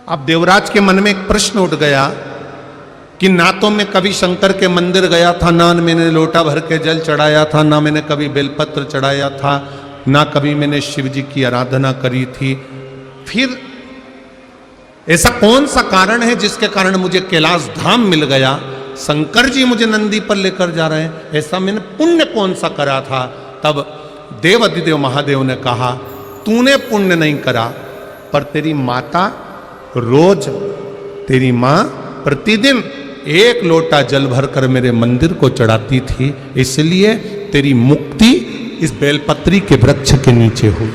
अब देवराज के मन में एक प्रश्न उठ गया कि ना तो मैं कभी शंकर के मंदिर गया था, ना मैंने लोटा भर के जल चढ़ाया था, ना मैंने कभी बेलपत्र चढ़ाया था, ना कभी मैंने शिव जी की आराधना करी थी। फिर ऐसा कौन सा कारण है जिसके कारण मुझे कैलाश धाम मिल गया? शंकर जी मुझे नंदी पर लेकर जा रहे हैं, ऐसा मैंने पुण्य कौन सा करा था? तब देवाधिदेव महादेव ने कहा, तूने पुण्य नहीं करा, पर तेरी माता रोज, तेरी माँ प्रतिदिन 1 लोटा जल भरकर मेरे मंदिर को चढ़ाती थी, इसलिए तेरी मुक्ति इस बेलपत्री के वृक्ष के नीचे हुई।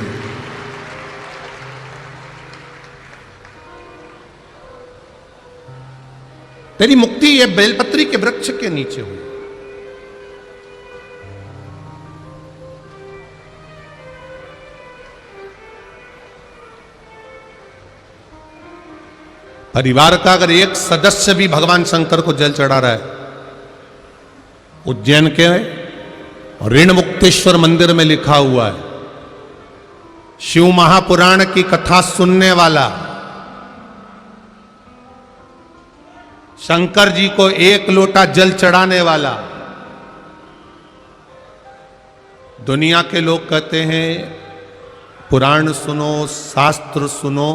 तेरी मुक्ति ये बेलपत्री के वृक्ष के नीचे हुई। परिवार का अगर एक सदस्य भी भगवान शंकर को जल चढ़ा रहा है, उज्जैन के ऋणमुक्तेश्वर मंदिर में लिखा हुआ है, शिव महापुराण की कथा सुनने वाला, शंकर जी को 1 लोटा जल चढ़ाने वाला। दुनिया के लोग कहते हैं पुराण सुनो, शास्त्र सुनो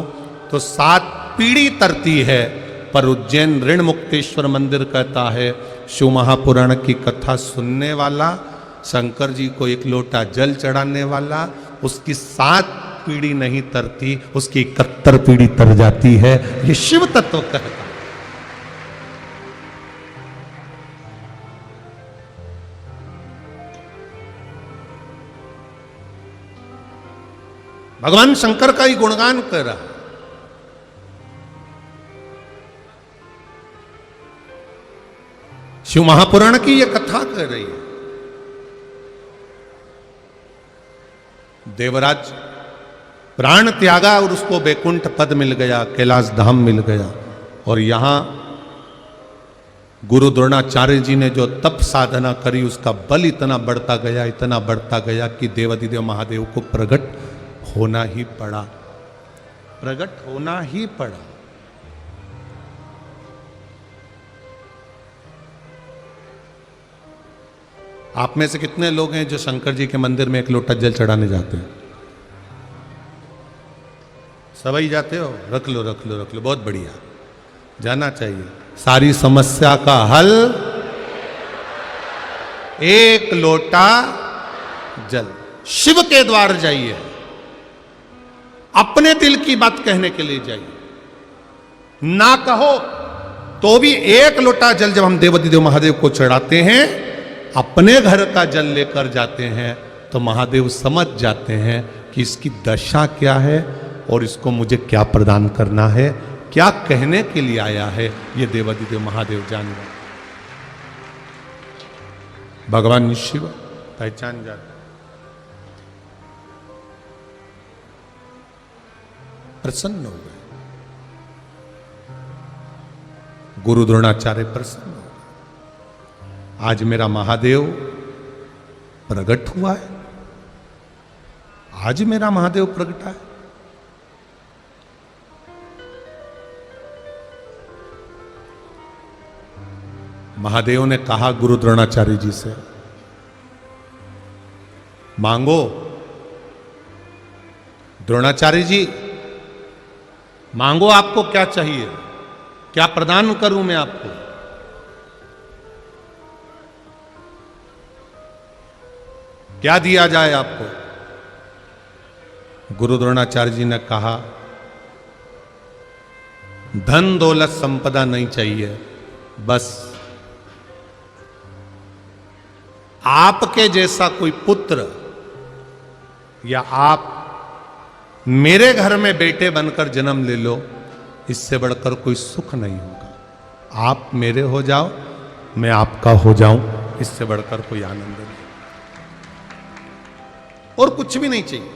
तो 7 पीढ़ी तरती है, पर उज्जैन ऋणमुक्तेश्वर मंदिर कहता है शिव महापुराण की कथा सुनने वाला, शंकर जी को 1 लोटा जल चढ़ाने वाला, उसकी 7 पीढ़ी नहीं तरती, उसकी 71 पीढ़ी तर जाती है। ये शिव तत्व कहता है। भगवान शंकर का ही गुणगान कर रहा है। शिव महापुराण की यह कथा कह रही है। देवराज प्राण त्यागा और उसको बैकुंठ पद मिल गया, कैलाश धाम मिल गया। और यहां गुरु द्रोणाचार्य जी ने जो तप साधना करी, उसका बल इतना बढ़ता गया, इतना बढ़ता गया कि देवाधिदेव महादेव को प्रकट होना ही पड़ा, प्रकट होना ही पड़ा। आप में से कितने लोग हैं जो शंकर जी के मंदिर में 1 लोटा जल चढ़ाने जाते हैं? सभी जाते हो? रख लो रख लो रख लो, बहुत बढ़िया, जाना चाहिए। सारी समस्या का हल 1 लोटा जल। शिव के द्वार जाइए, अपने दिल की बात कहने के लिए जाइए, ना कहो तो भी 1 लोटा जल जब हम देवाधिदेव महादेव को चढ़ाते हैं, अपने घर का जल लेकर जाते हैं, तो महादेव समझ जाते हैं कि इसकी दशा क्या है और इसको मुझे क्या प्रदान करना है, क्या कहने के लिए आया है, ये देवाधिदेव महादेव जान गए। भगवान शिव पहचान जाते, प्रसन्न हो गए। गुरु द्रोणाचार्य प्रसन्न हो गए। आज मेरा महादेव प्रकट हुआ है, आज मेरा महादेव प्रकटा है। महादेव ने कहा गुरु द्रोणाचार्य जी से, मांगो। द्रोणाचार्य जी मांगो, आपको क्या चाहिए, क्या प्रदान करूं मैं आपको? क्या दिया जाए आपको? गुरु द्रोणाचार्य जी ने कहा, धन दौलत संपदा नहीं चाहिए, बस आपके जैसा कोई पुत्र या आप मेरे घर में बेटे बनकर जन्म ले लो, इससे बढ़कर कोई सुख नहीं होगा। आप मेरे हो जाओ, मैं आपका हो जाऊं, इससे बढ़कर कोई आनंद नहीं, और कुछ भी नहीं चाहिए।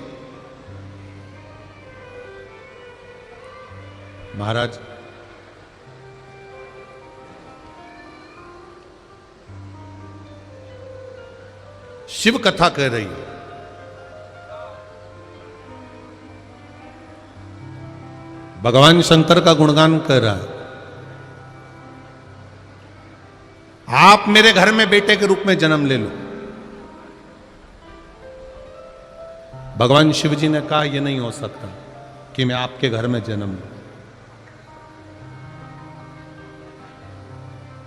महाराज शिव कथा कह रही है। भगवान शंकर का गुणगान कर रहा है। आप मेरे घर में बेटे के रूप में जन्म ले लो। भगवान शिव जी ने कहा यह नहीं हो सकता कि मैं आपके घर में जन्म लूं।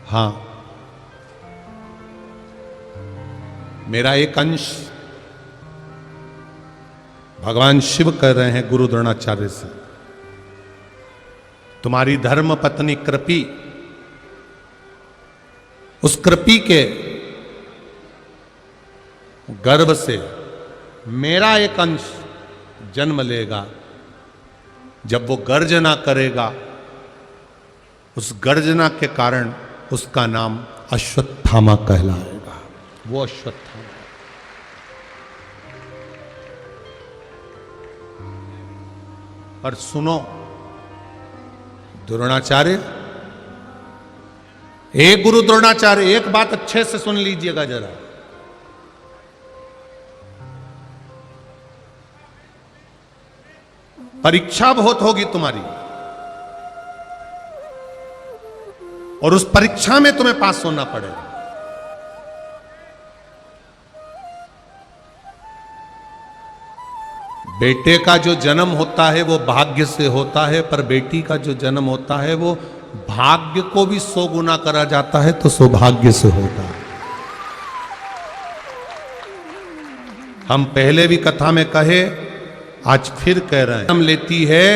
हां, मेरा एक अंश भगवान शिव कह रहे हैं गुरु द्रोणाचार्य से, तुम्हारी धर्म पत्नी कृपी, उस कृपी के गर्भ से मेरा एक अंश जन्म लेगा। जब वो गर्जना करेगा, उस गर्जना के कारण उसका नाम अश्वत्थामा कहलाएगा। वो अश्वत्थामा। पर सुनो द्रोणाचार्य, एक गुरु द्रोणाचार्य, एक बात अच्छे से सुन लीजिएगा जरा। परीक्षा बहुत होगी तुम्हारी, और उस परीक्षा में तुम्हें पास होना पड़ेगा। बेटे का जो जन्म होता है वो भाग्य से होता है, पर बेटी का जो जन्म होता है वो भाग्य को भी 100 गुना करा जाता है तो सौभाग्य से होता है। हम पहले भी कथा में कहे, आज फिर कह रहे हैं, जन्म लेती है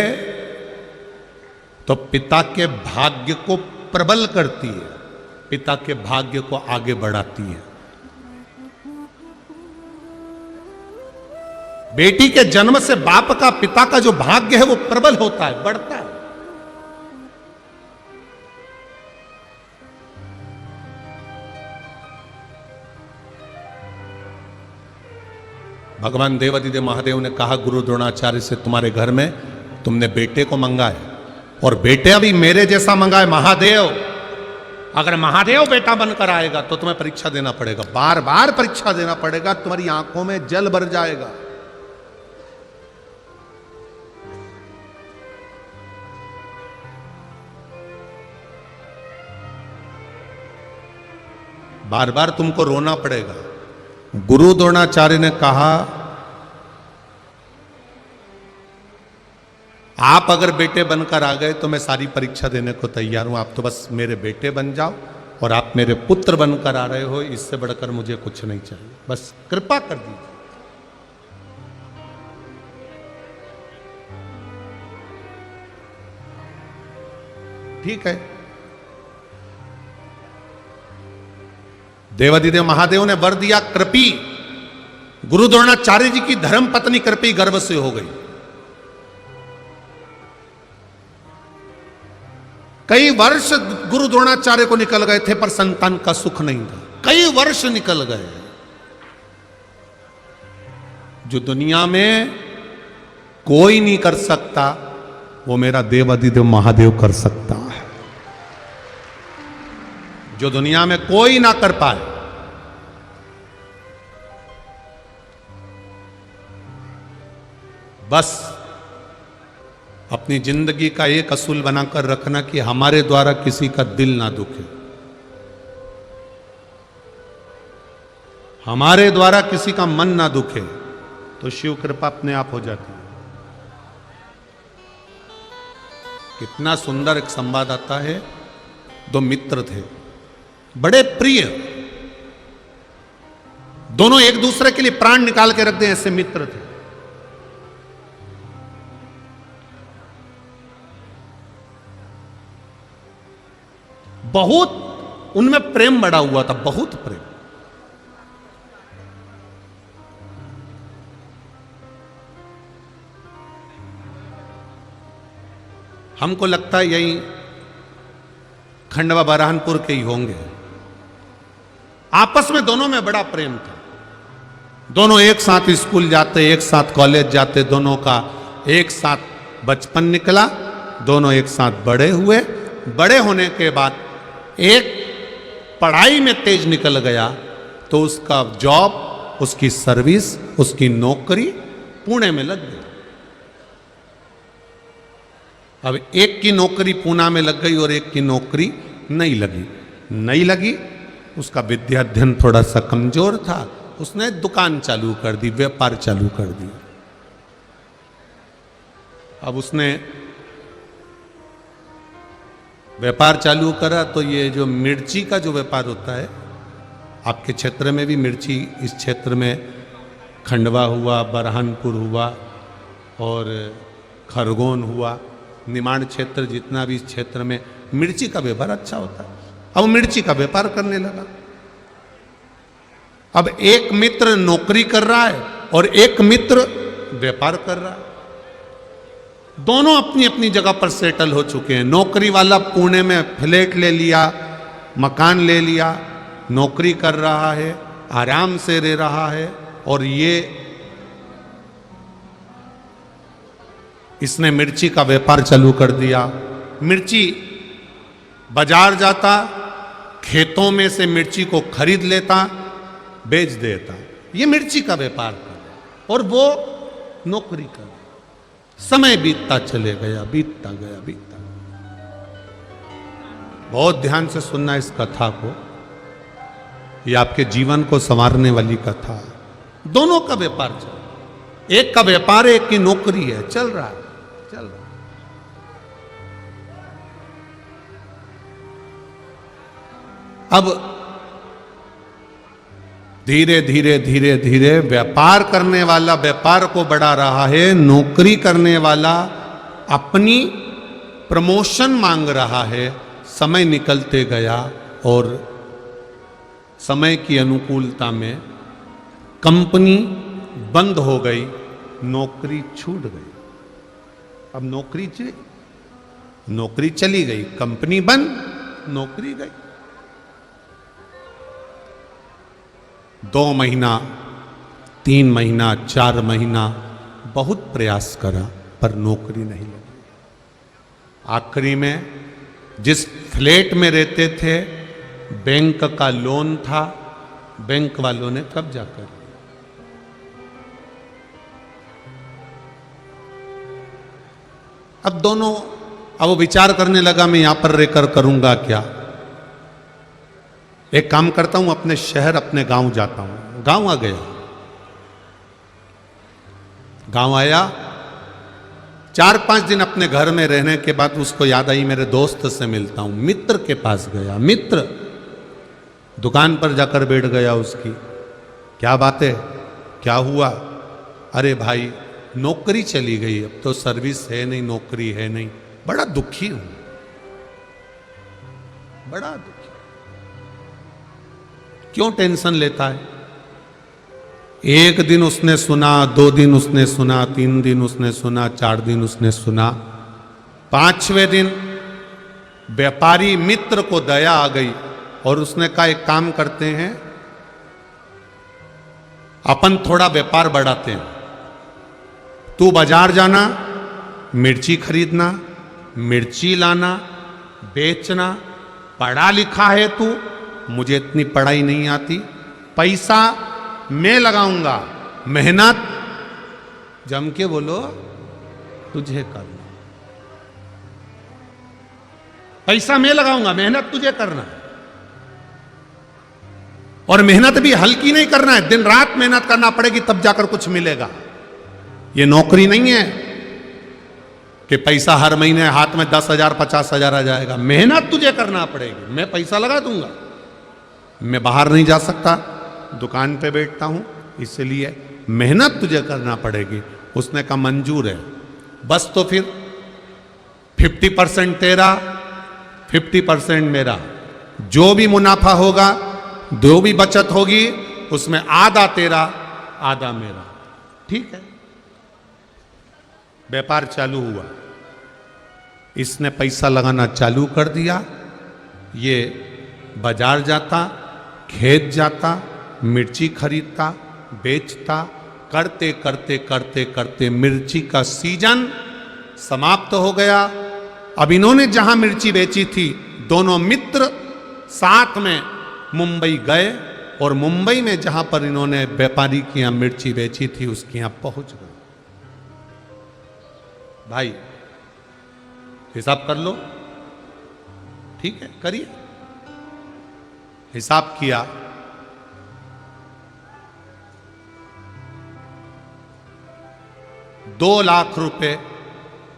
तो पिता के भाग्य को प्रबल करती है, पिता के भाग्य को आगे बढ़ाती है। बेटी के जन्म से बाप का, पिता का जो भाग्य है वो प्रबल होता है, बढ़ता है। भगवान देवादिदेव महादेव ने कहा गुरु द्रोणाचार्य से, तुम्हारे घर में तुमने बेटे को मंगा है, और बेटे अभी मेरे जैसा मंगा है महादेव। अगर महादेव बेटा बनकर आएगा तो तुम्हें परीक्षा देना पड़ेगा, बार बार परीक्षा देना पड़ेगा, तुम्हारी आंखों में जल भर जाएगा। बार बार तुमको रोना पड़ेगा। गुरु द्रोणाचार्य ने कहा, आप अगर बेटे बनकर आ गए तो मैं सारी परीक्षा देने को तैयार हूं, आप तो बस मेरे बेटे बन जाओ, और आप मेरे पुत्र बनकर आ रहे हो, इससे बढ़कर मुझे कुछ नहीं चाहिए, बस कृपा कर दीजिए। ठीक है, देवादिदेव महादेव ने वर दिया। कृपी, गुरु द्रोणाचार्य जी की धर्म पत्नी कृपी गर्भ से हो गई। कई वर्ष गुरु द्रोणाचार्य को निकल गए थे पर संतान का सुख नहीं था, कई वर्ष निकल गए। जो दुनिया में कोई नहीं कर सकता वो मेरा देवादिदेव महादेव कर सकता है। जो दुनिया में कोई ना कर पाए, बस अपनी जिंदगी का एक असूल बनाकर रखना कि हमारे द्वारा किसी का दिल ना दुखे, हमारे द्वारा किसी का मन ना दुखे, तो शिव कृपा अपने आप हो जाती है। कितना सुंदर एक संवाद आता है। दो मित्र थे, बड़े प्रिय, दोनों एक दूसरे के लिए प्राण निकाल के रख दें ऐसे मित्र थे। बहुत उनमें प्रेम बढ़ा हुआ था, बहुत प्रेम। हमको लगता है यही खंडवा बरहानपुर के ही होंगे। आपस में दोनों में बड़ा प्रेम था, दोनों एक साथ स्कूल जाते, एक साथ कॉलेज जाते, दोनों का एक साथ बचपन निकला, दोनों एक साथ बड़े हुए। बड़े होने के बाद एक पढ़ाई में तेज निकल गया तो उसका जॉब, उसकी सर्विस, उसकी नौकरी पुणे में लग गई। अब एक की नौकरी पूना में लग गई और एक की नौकरी नहीं लगी। नहीं लगी, उसका विद्या अध्ययन थोड़ा सा कमजोर था, उसने दुकान चालू कर दी, व्यापार चालू कर दी। अब उसने व्यापार चालू करा तो ये जो मिर्ची का जो व्यापार होता है, आपके क्षेत्र में भी मिर्ची, इस क्षेत्र में खंडवा हुआ, बरहानपुर हुआ और खरगोन हुआ, निमाड़ क्षेत्र जितना भी इस क्षेत्र में मिर्ची का व्यापार अच्छा होता है। अब मिर्ची का व्यापार करने लगा। अब एक मित्र नौकरी कर रहा है और एक मित्र व्यापार कर रहा है। दोनों अपनी अपनी जगह पर सेटल हो चुके हैं। नौकरी वाला पुणे में फ्लैट ले लिया, मकान ले लिया, नौकरी कर रहा है, आराम से रह रहा है, और ये इसने मिर्ची का व्यापार चालू कर दिया। मिर्ची बाजार जाता, खेतों में से मिर्ची को खरीद लेता, बेच देता। ये मिर्ची का व्यापार कर, और वो नौकरी कर। समय बीतता चले गया, बीतता गया, बीतता गया। बहुत ध्यान से सुनना इस कथा को, ये आपके जीवन को संवारने वाली कथा है। दोनों का व्यापार चल, एक का व्यापार है, एक की नौकरी है, चल रहा है, चल रहा है। अब धीरे धीरे धीरे धीरे व्यापार करने वाला व्यापार को बढ़ा रहा है, नौकरी करने वाला अपनी प्रमोशन मांग रहा है। समय निकलते गया और समय की अनुकूलता में कंपनी बंद हो गई, नौकरी छूट गई। अब नौकरी चली गई, कंपनी बंद, नौकरी गई। 2 महीना, 3 महीना, 4 महीना बहुत प्रयास करा, पर नौकरी नहीं लगी। आखिरी में जिस फ्लैट में रहते थे, बैंक का लोन था, बैंक वालों ने कब्जा कर लिया। अब वो विचार करने लगा, मैं यहां पर रहकर करूंगा क्या। एक काम करता हूं, अपने शहर, अपने गांव जाता हूं। गांव आ गया, गांव आया, 4-5 दिन अपने घर में रहने के बाद उसको याद आई, मेरे दोस्त से मिलता हूं। मित्र के पास गया, मित्र दुकान पर जाकर बैठ गया उसकी। क्या बात है, क्या हुआ? अरे भाई, नौकरी चली गई, अब तो सर्विस है नहीं, नौकरी है नहीं, बड़ा दुखी हूं, बड़ा दुखी। क्यों टेंशन लेता है? 1 दिन उसने सुना, 2 दिन उसने सुना, 3 दिन उसने सुना, 4 दिन उसने सुना। 5वें दिन व्यापारी मित्र को दया आ गई और उसने कहा, एक काम करते हैं, अपन थोड़ा व्यापार बढ़ाते हैं। तू बाजार जाना, मिर्ची खरीदना, मिर्ची लाना, बेचना। पढ़ा लिखा है तू, मुझे इतनी पढ़ाई नहीं आती, पैसा मैं लगाऊंगा, मेहनत जम के बोलो तुझे करना। पैसा मैं लगाऊंगा, मेहनत तुझे करना। और मेहनत भी हल्की नहीं करना है, दिन रात मेहनत करना पड़ेगी, तब जाकर कुछ मिलेगा। ये नौकरी नहीं है कि पैसा हर महीने हाथ में 10,000 50,000 आ जाएगा। मेहनत तुझे करना पड़ेगी। मैं पैसा लगा दूंगा, मैं बाहर नहीं जा सकता, दुकान पे बैठता हूं, इसलिए मेहनत तुझे करना पड़ेगी। उसने कहा मंजूर है, बस तो फिर 50% तेरा, 50% मेरा। जो भी मुनाफा होगा, जो भी बचत होगी, उसमें आधा तेरा, आधा मेरा। ठीक है। व्यापार चालू हुआ, इसने पैसा लगाना चालू कर दिया। ये बाजार जाता, खेत जाता, मिर्ची खरीदता, बेचता। करते करते करते करते मिर्ची का सीजन समाप्त हो गया। अब इन्होंने जहां मिर्ची बेची थी, दोनों मित्र साथ में मुंबई गए और मुंबई में जहां पर इन्होंने व्यापारी की यहां मिर्ची बेची थी, उसके यहां पहुंच गए। भाई, हिसाब कर लो, ठीक है करिए। हिसाब किया, 2 लाख रुपए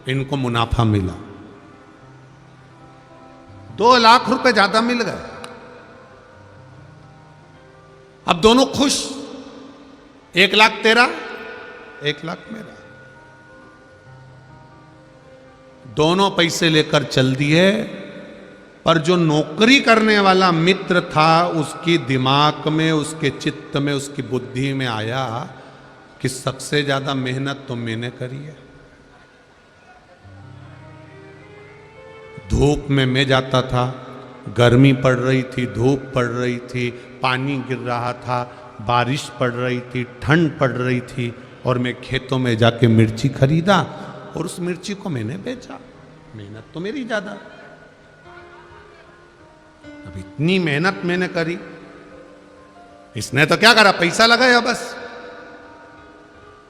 इनको मुनाफा मिला। 2 लाख रुपए ज्यादा मिल गए। अब दोनों खुश, 1 लाख तेरा, 1 लाख मेरा। दोनों पैसे लेकर चल दिए, पर जो नौकरी करने वाला मित्र था उसकी दिमाग में, उसके चित्त में, उसकी बुद्धि में आया कि सबसे ज्यादा मेहनत तो मैंने करी है। धूप में मैं जाता था, गर्मी पड़ रही थी, धूप पड़ रही थी, पानी गिर रहा था, बारिश पड़ रही थी, ठंड पड़ रही थी, और मैं खेतों में जाके मिर्ची खरीदा और उस मिर्ची को मैंने बेचा। मेहनत तो मेरी ज्यादा। अब इतनी मेहनत मैंने करी, इसने तो क्या करा, पैसा लगाया बस,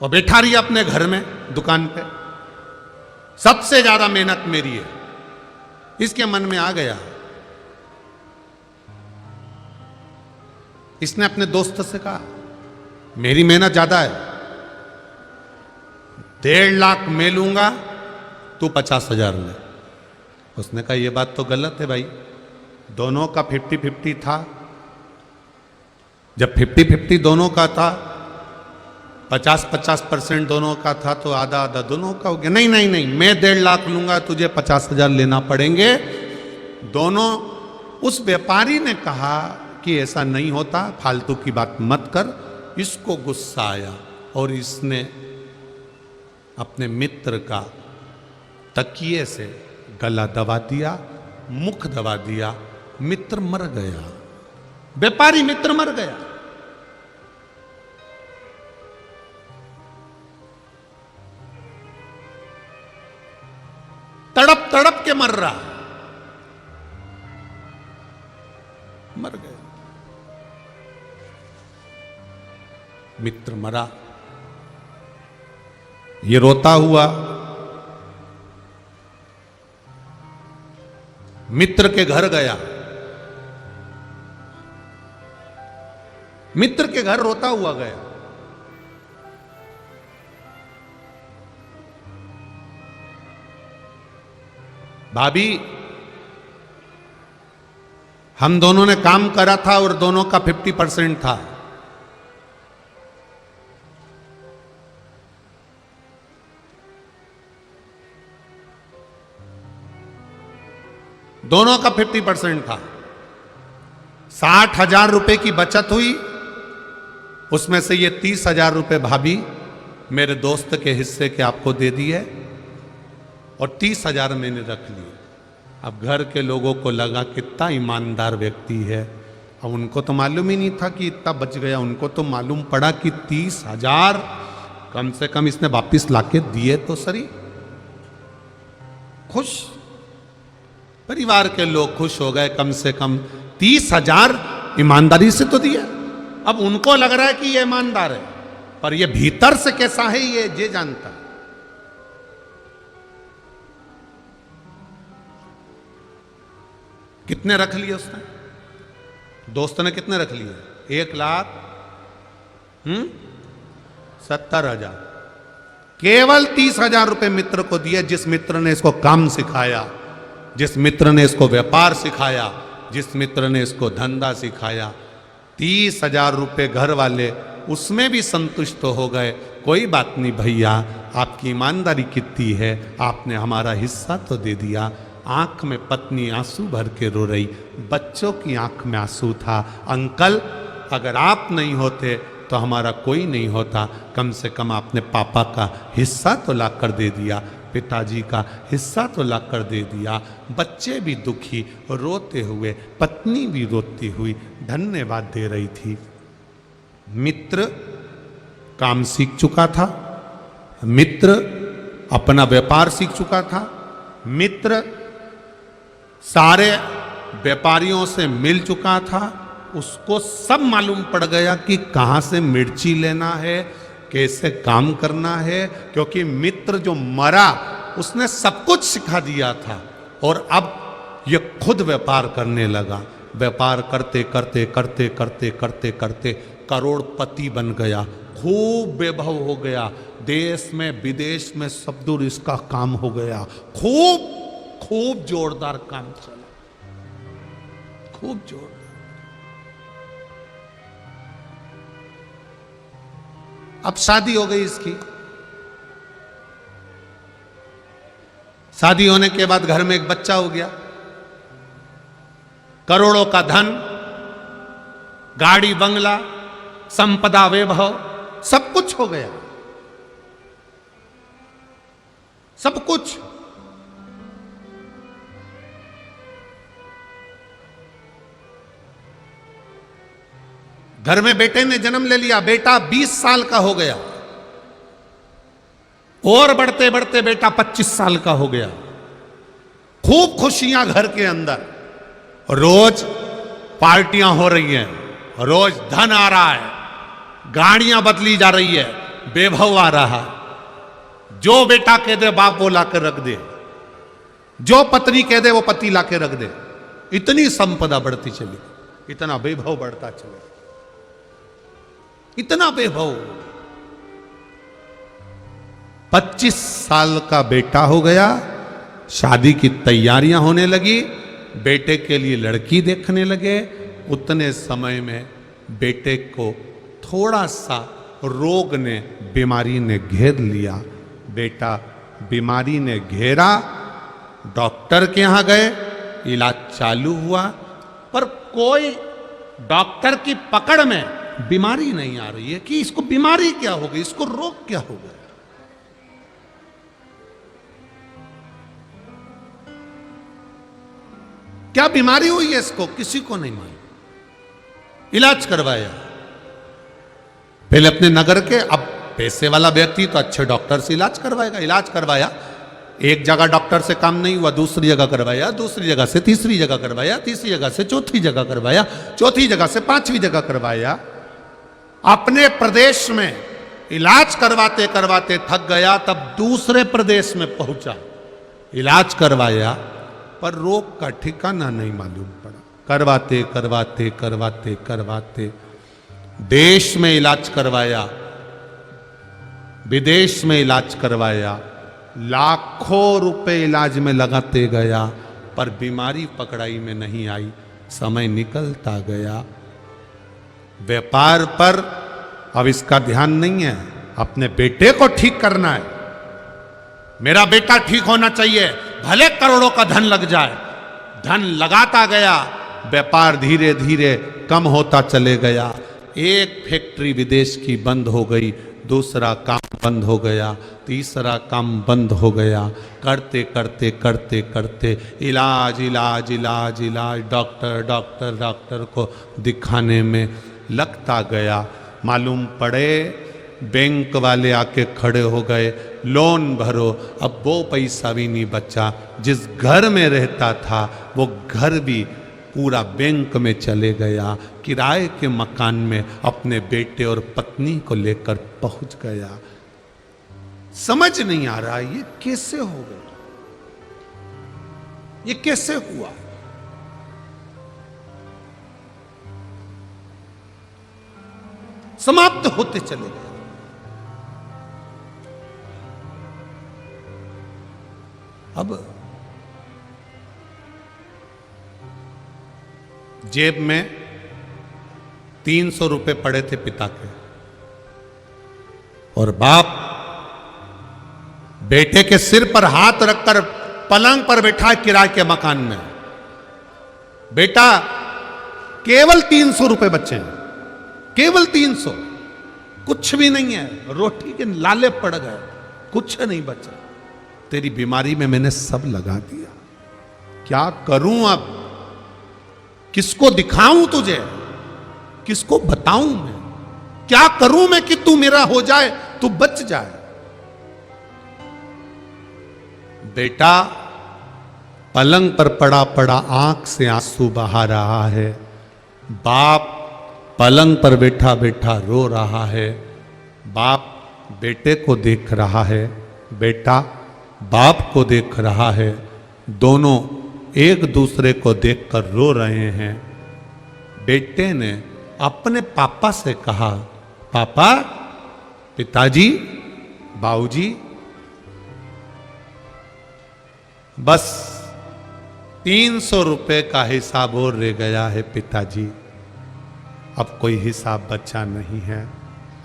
और बैठा रही अपने घर में दुकान पे। सबसे ज्यादा मेहनत मेरी है, इसके मन में आ गया। इसने अपने दोस्त से कहा, मेरी मेहनत ज्यादा है, 1.5 लाख मैं लूंगा, तू 50,000 ले। उसने कहा ये बात तो गलत है भाई, दोनों का 50-50 था। जब 50-50 दोनों का था, 50-50% दोनों का था, तो आधा आधा दोनों का हो गया। नहीं नहीं नहीं, मैं 1.5 लाख लूंगा, तुझे 50,000 लेना पड़ेंगे दोनों। उस व्यापारी ने कहा कि ऐसा नहीं होता, फालतू की बात मत कर। इसको गुस्सा आया और इसने अपने मित्र का तकिए से गला दबा दिया, मुख दबा दिया। मित्र मर गया, व्यापारी मित्र मर गया। तड़प तड़प के मर रहा, मर गया। मित्र मरा, ये रोता हुआ मित्र के घर गया। मित्र के घर रोता हुआ गया। भाभी, हम दोनों ने काम करा था और दोनों का 50% था। दोनों का 50% था। 60,000 रुपए की बचत हुई, उसमें से ये 30,000 रुपए भाभी मेरे दोस्त के हिस्से के आपको दे दिए और 30,000 मैंने रख लिए। अब घर के लोगों को लगा कितना ईमानदार व्यक्ति है। अब उनको तो मालूम ही नहीं था कि इतना बच गया। उनको तो मालूम पड़ा कि 30,000 कम से कम इसने वापिस लाके दिए तो सही। खुश, परिवार के लोग खुश हो गए, कम से कम 30,000 ईमानदारी से तो दिया। अब उनको लग रहा है कि ये ईमानदार है, पर ये भीतर से कैसा है ये जानता। कितने रख लिए उसने? दोस्त ने कितने रख लिए? 1,70,000। केवल 30,000 रुपए मित्र को दिए, जिस मित्र ने इसको काम सिखाया, जिस मित्र ने इसको व्यापार सिखाया, जिस मित्र ने इसको धंधा सिखाया। 30,000 रुपए घर वाले उसमें भी संतुष्ट हो गए। कोई बात नहीं भैया, आपकी ईमानदारी कितनी है, आपने हमारा हिस्सा तो दे दिया। आंख में पत्नी आंसू भर के रो रही, बच्चों की आंख में आंसू था। अंकल, अगर आप नहीं होते तो हमारा कोई नहीं होता। कम से कम आपने पापा का हिस्सा तो ला कर दे दिया, पिताजी का हिस्सा तो ला कर दे दिया। बच्चे भी दुखी रोते हुए, पत्नी भी रोती हुई धन्यवाद दे रही थी। मित्र काम सीख चुका था, मित्र अपना व्यापार सीख चुका था, मित्र सारे व्यापारियों से मिल चुका था। उसको सब मालूम पड़ गया कि कहाँ से मिर्ची लेना है, कैसे काम करना है। क्योंकि मित्र जो मरा उसने सब कुछ सिखा दिया था और अब ये खुद व्यापार करने लगा। व्यापार करते करते करते करते करते करते करोड़पति बन गया, खूब वैभव हो गया, देश में विदेश में सब दूर इसका काम हो गया, खूब खूब जोरदार काम चला, खूब जोरदार। अब शादी हो गई इसकी। शादी होने के बाद घर में एक बच्चा हो गया, करोड़ों का धन, गाड़ी बंगला, संपदा वैभव, सब कुछ हो गया, सब कुछ। घर में बेटे ने जन्म ले लिया, बेटा 20 साल का हो गया, और बढ़ते बढ़ते बेटा 25 साल का हो गया। खूब खुशियां घर के अंदर, रोज पार्टियां हो रही हैं, रोज धन आ रहा है, गाड़ियां बदली जा रही है, वैभव आ रहा है। जो बेटा कह दे बाप वो लाकर रख दे, जो पत्नी कह दे वो पति लाके रख दे। इतनी संपदा बढ़ती चली, इतना वैभव बढ़ता चले, इतना वैभव। 25 साल का बेटा हो गया, शादी की तैयारियां होने लगी, बेटे के लिए लड़की देखने लगे। उतने समय में बेटे को थोड़ा सा रोग ने, बीमारी ने घेर लिया। बेटा बीमारी ने घेरा, डॉक्टर के यहां गए, इलाज चालू हुआ, पर कोई डॉक्टर की पकड़ में बीमारी नहीं आ रही है कि इसको बीमारी क्या हो गई, इसको रोग क्या हो गया। क्या बीमारी हुई है इसको, किसी को नहीं मालूम। इलाज करवाया पहले अपने नगर के, अब पैसे वाला व्यक्ति तो अच्छे डॉक्टर से इलाज करवाएगा। इलाज करवाया, एक जगह डॉक्टर से काम नहीं हुआ, दूसरी जगह करवाया, दूसरी जगह से तीसरी जगह करवाया, तीसरी जगह से चौथी जगह करवाया, चौथी जगह से पांचवी जगह करवाया। अपने प्रदेश में इलाज करवाते करवाते थक गया, तब दूसरे प्रदेश में पहुंचा, इलाज करवाया, पर रोग का ठिकाना नहीं मालूम पड़ा। करवाते करवाते करवाते करवाते देश में इलाज करवाया, विदेश में इलाज करवाया, लाखों रुपए इलाज में लगाते गया, पर बीमारी पकड़ाई में नहीं आई। समय निकलता गया, व्यापार पर अब इसका ध्यान नहीं है, अपने बेटे को ठीक करना है, मेरा बेटा ठीक होना चाहिए, भले करोड़ों का धन लग जाए। धन लगाता गया, व्यापार धीरे धीरे कम होता चले गया। एक फैक्ट्री विदेश की बंद हो गई, दूसरा काम बंद हो गया, तीसरा काम बंद हो गया। करते करते करते करते इलाज इलाज इलाज इलाज, डॉक्टर डॉक्टर डॉक्टर को दिखाने में लगता गया। मालूम पड़े बैंक वाले आके खड़े हो गए, लोन भरो। अब वो पैसा भी नहीं बचा, जिस घर में रहता था वो घर भी पूरा बैंक में चले गया। किराए के मकान में अपने बेटे और पत्नी को लेकर पहुंच गया। समझ नहीं आ रहा ये कैसे हो गया, ये कैसे हुआ। समाप्त होते चले गए। अब जेब में 300 रुपए पड़े थे पिता के, और बाप बेटे के सिर पर हाथ रखकर पलंग पर बैठा है किराए के मकान में। बेटा केवल 300 रुपए बचे हैं, केवल 300, कुछ भी नहीं है, रोटी के लाले पड़ गए, कुछ नहीं बचा। तेरी बीमारी में मैंने सब लगा दिया, क्या करूं अब, किसको दिखाऊं तुझे, किसको बताऊं मैं, क्या करूं मैं कि तू मेरा हो जाए, तू बच जाए। बेटा पलंग पर पड़ा पड़ा आंख से आंसू बहा रहा है। बाप पलंग पर बैठा बैठा रो रहा है। बाप बेटे को देख रहा है, बेटा बाप को देख रहा है, दोनों एक दूसरे को देखकर रो रहे हैं। बेटे ने अपने पापा से कहा, पापा, पिताजी, बाबूजी, बस 300 रुपए का हिसाब और रह गया है पिताजी, अब कोई हिसाब बचा नहीं है,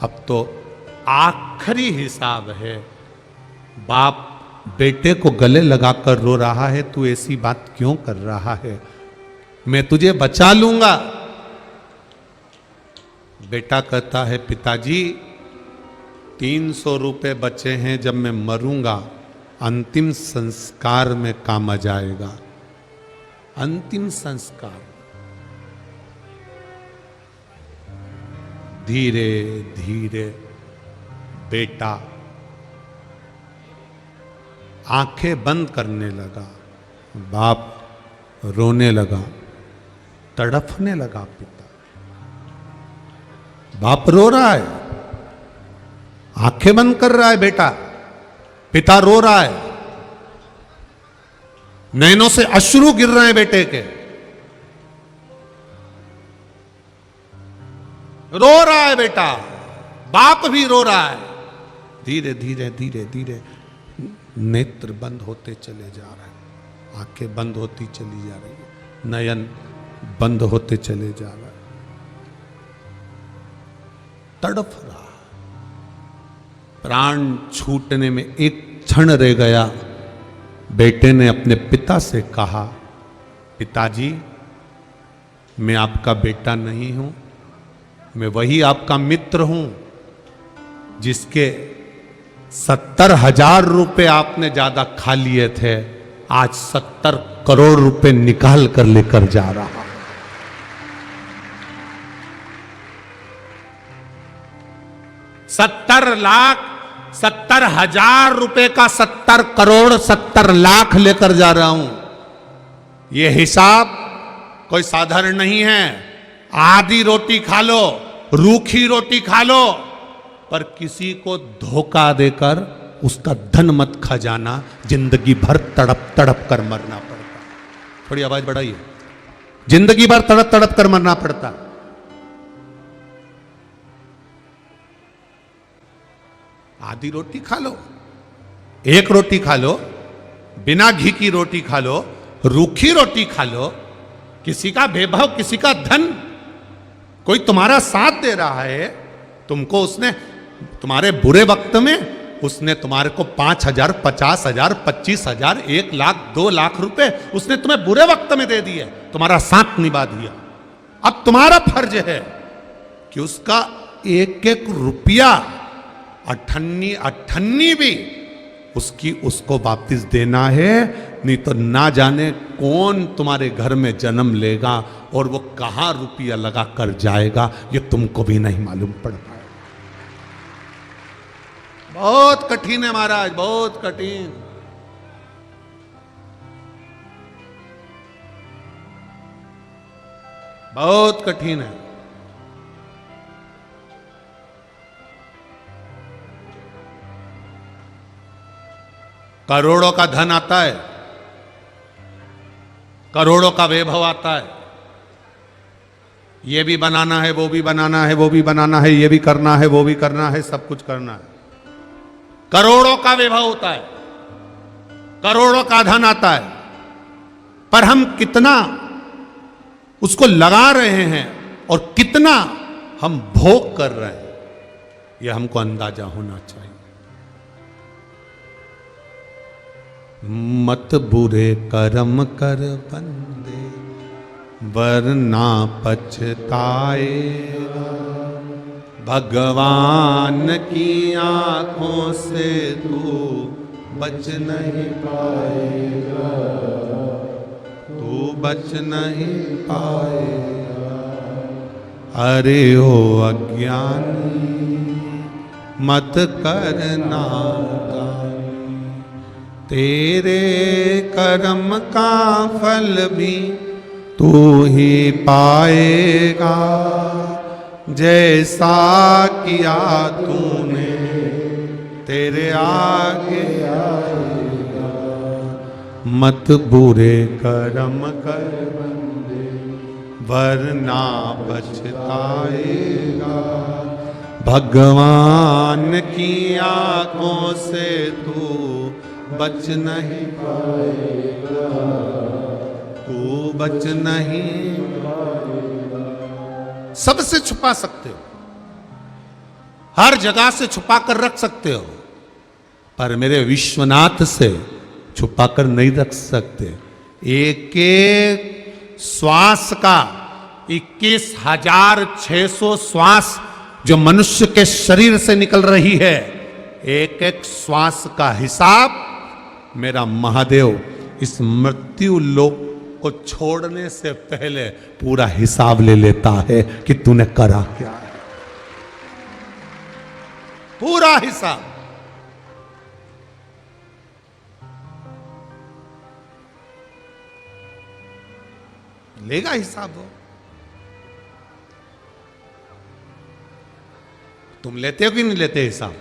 अब तो आखिरी हिसाब है। बाप बेटे को गले लगाकर रो रहा है, तू ऐसी बात क्यों कर रहा है, मैं तुझे बचा लूंगा। बेटा कहता है, पिताजी 300 रुपए बचे हैं, जब मैं मरूंगा अंतिम संस्कार में काम आ जाएगा। अंतिम संस्कार। धीरे धीरे बेटा आंखें बंद करने लगा, बाप रोने लगा, तड़फने लगा। पिता, बाप रो रहा है, आंखें बंद कर रहा है बेटा, पिता रो रहा है, नैनों से अश्रु गिर रहे हैं बेटे के, रो रहा है बेटा, बाप भी रो रहा है। धीरे धीरे धीरे धीरे नेत्र बंद होते चले जा रहे हैं, आंखें बंद होती चली जा रही है, नयन बंद होते चले जा रहे हैं, तड़फ रहा, प्राण छूटने में एक क्षण रह गया। बेटे ने अपने पिता से कहा, पिताजी, मैं आपका बेटा नहीं हूं, मैं वही आपका मित्र हूं जिसके 70,000 रुपए आपने ज्यादा खा लिए थे, आज 70 करोड़ रुपए निकाल कर लेकर जा रहा। 70,000 रुपए का 70 करोड़ 70 लाख लेकर जा रहा हूं। यह हिसाब कोई साधारण नहीं है। आधी रोटी खा लो, रूखी रोटी खा लो, पर किसी को धोखा देकर उसका धन मत खा जाना, जिंदगी भर तड़प तड़प कर मरना पड़ता। थोड़ी आवाज बढ़ाइए। जिंदगी भर तड़प तड़प कर मरना पड़ता। आधी रोटी खा लो, एक रोटी खा लो, बिना घी की रोटी खा लो, रूखी रोटी खा लो, किसी का वैभव, किसी का धन, कोई तुम्हारा साथ दे रहा है, तुमको उसने तुम्हारे बुरे वक्त में उसने तुम्हारे को 5,000, 50,000, 25,000, 1 लाख, 2 लाख रुपए उसने तुम्हें बुरे वक्त में दे दिए, तुम्हारा साथ निभा दिया। अब तुम्हारा फर्ज है कि उसका एक एक रुपया, अठन्नी अठन्नी भी उसको वापस देना है, नहीं तो ना जाने कौन तुम्हारे घर में जन्म लेगा और वो कहां रुपया लगा कर जाएगा, ये तुमको भी नहीं मालूम पड़ पाएगा। बहुत कठिन है महाराज, बहुत कठिन। बहुत कठिन है। करोड़ों का धन आता है, करोड़ों का वैभव आता है, ये भी बनाना है, वो भी बनाना है, वो भी बनाना है, ये भी करना है, वो भी करना है, सब कुछ करना है। करोड़ों का वैभव होता है, करोड़ों का धन आता है, पर हम कितना उसको लगा रहे हैं और कितना हम भोग कर रहे हैं, यह हमको अंदाजा होना चाहिए। मत बुरे कर्म कर बंदे, वरना पछताएगा, भगवान की आंखों से तू बच नहीं पाएगा, तू बच नहीं पाएगा। अरे ओ अज्ञानी, मत करना, तेरे कर्म का फल भी तू ही पाएगा, जैसा किया तूने तेरे आगे आएगा। मत बुरे कर्म कर बंदे, वरना पछताएगा। भगवान की आंखों से तू बच नहीं पाएगा, तू बच नहीं पाएगा। सबसे छुपा सकते हो, हर जगह से छुपा कर रख सकते हो, पर मेरे विश्वनाथ से छुपा कर नहीं रख सकते। एक एक श्वास का 21,600 श्वास जो मनुष्य के शरीर से निकल रही है, एक एक श्वास का हिसाब मेरा महादेव इस मृत्यु लोक को छोड़ने से पहले पूरा हिसाब ले लेता है कि तूने करा क्या है, पूरा हिसाब। लेगा हिसाब वो। तुम लेते हो कि नहीं लेते हिसाब?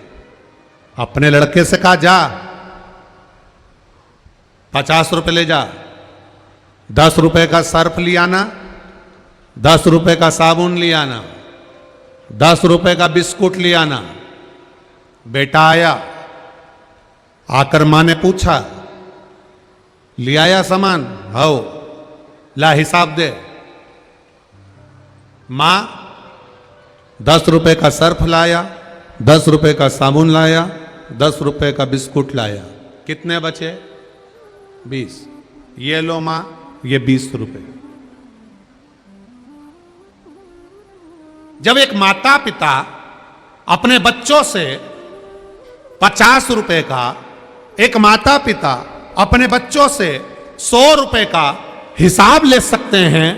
अपने लड़के से कहा जा 50 रुपए ले जा, 10 रुपए का सर्फ ले आना, 10 रुपए का साबुन ले आना, 10 रुपए का बिस्कुट ले आना। बेटा आया, आकर मां ने पूछा ले आया सामान? हाओ, ला हिसाब दे। मां 10 रुपए का सर्फ लाया, 10 रुपए का साबुन लाया, 10 रुपए का बिस्कुट लाया। कितने बचे? 20। ये लो मां, ये 20 रुपए। जब एक माता पिता अपने बच्चों से 50 रुपए का, एक माता पिता अपने बच्चों से 100 रुपए का हिसाब ले सकते हैं,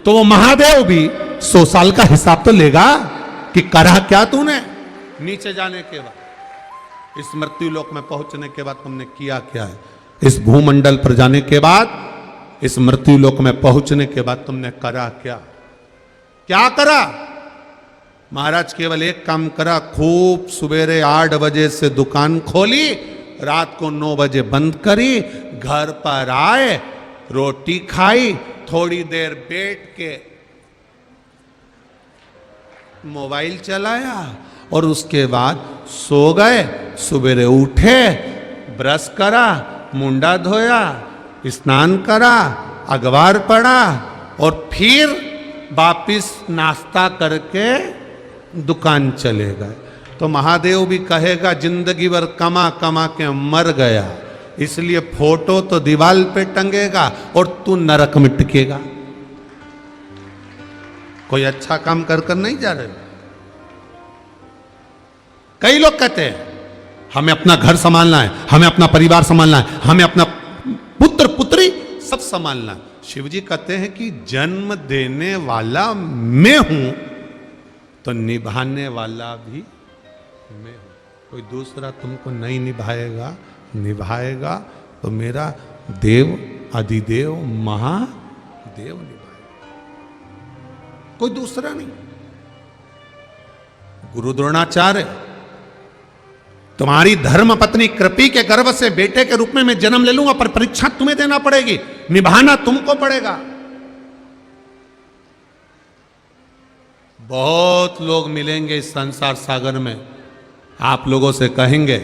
तो वो महादेव भी 100 साल का हिसाब तो लेगा कि करा क्या तूने। नीचे जाने के बाद, इस मृत्यु लोक में पहुंचने के बाद तुमने किया क्या है, इस भूमंडल पर जाने के बाद, इस मृत्यु लोक में पहुंचने के बाद तुमने करा क्या? क्या करा? महाराज केवल एक काम करा, खूब सवेरे 8 बजे से दुकान खोली, रात को 9 बजे बंद करी, घर पर आए, रोटी खाई, थोड़ी देर बैठ के मोबाइल चलाया और उसके बाद सो गए। सवेरे उठे, ब्रश करा, मुंडा धोया, स्नान करा, अखबार पढ़ा और फिर वापिस नाश्ता करके दुकान चले गए। तो महादेव भी कहेगा जिंदगी भर कमा कमा के मर गया, इसलिए फोटो तो दीवार पे टंगेगा और तू नरक में टिकेगा। कोई अच्छा काम कर कर नहीं जा रहे। कई लोग कहते हैं हमें अपना घर संभालना है, हमें अपना परिवार संभालना है, हमें अपना पुत्र पुत्री सब संभालना है। शिव जी कहते हैं कि जन्म देने वाला मैं हूं तो निभाने वाला भी मैं हूं। कोई दूसरा तुमको नहीं निभाएगा, निभाएगा तो मेरा देव अधिदेव महादेव निभाएगा, कोई दूसरा नहीं। गुरु द्रोणाचार्य, तुम्हारी धर्म पत्नी कृपी के गर्भ से बेटे के रूप में मैं जन्म ले लूंगा, पर परीक्षा तुम्हें देना पड़ेगी, निभाना तुमको पड़ेगा। बहुत लोग मिलेंगे इस संसार सागर में, आप लोगों से कहेंगे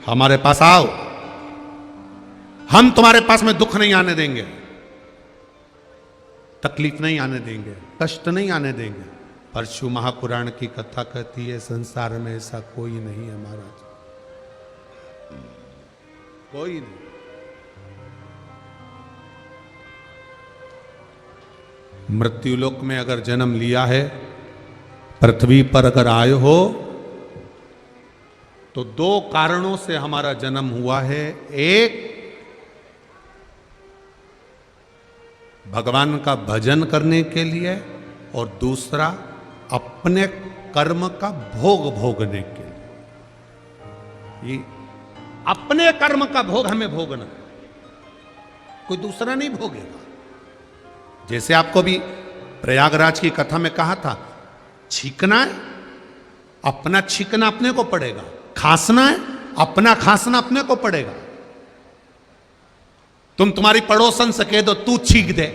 हमारे पास आओ, हम तुम्हारे पास में दुख नहीं आने देंगे, तकलीफ नहीं आने देंगे, कष्ट नहीं आने देंगे। परशु महापुराण की कथा कहती है संसार में ऐसा कोई नहीं है महाराज, कोई नहीं। मृत्युलोक में अगर जन्म लिया है, पृथ्वी पर अगर आए हो, तो 2 कारणों से हमारा जन्म हुआ है। एक, भगवान का भजन करने के लिए, और दूसरा अपने कर्म का भोग भोगने के लिए। ये अपने कर्म का भोग हमें भोगना, कोई दूसरा नहीं भोगेगा। जैसे आपको भी प्रयागराज की कथा में कहा था, छींकना है अपना छींकना अपने को पड़ेगा, खांसना है अपना खांसना अपने को पड़ेगा। तुम तुम्हारी पड़ोसन से कह दो तू छींक दे,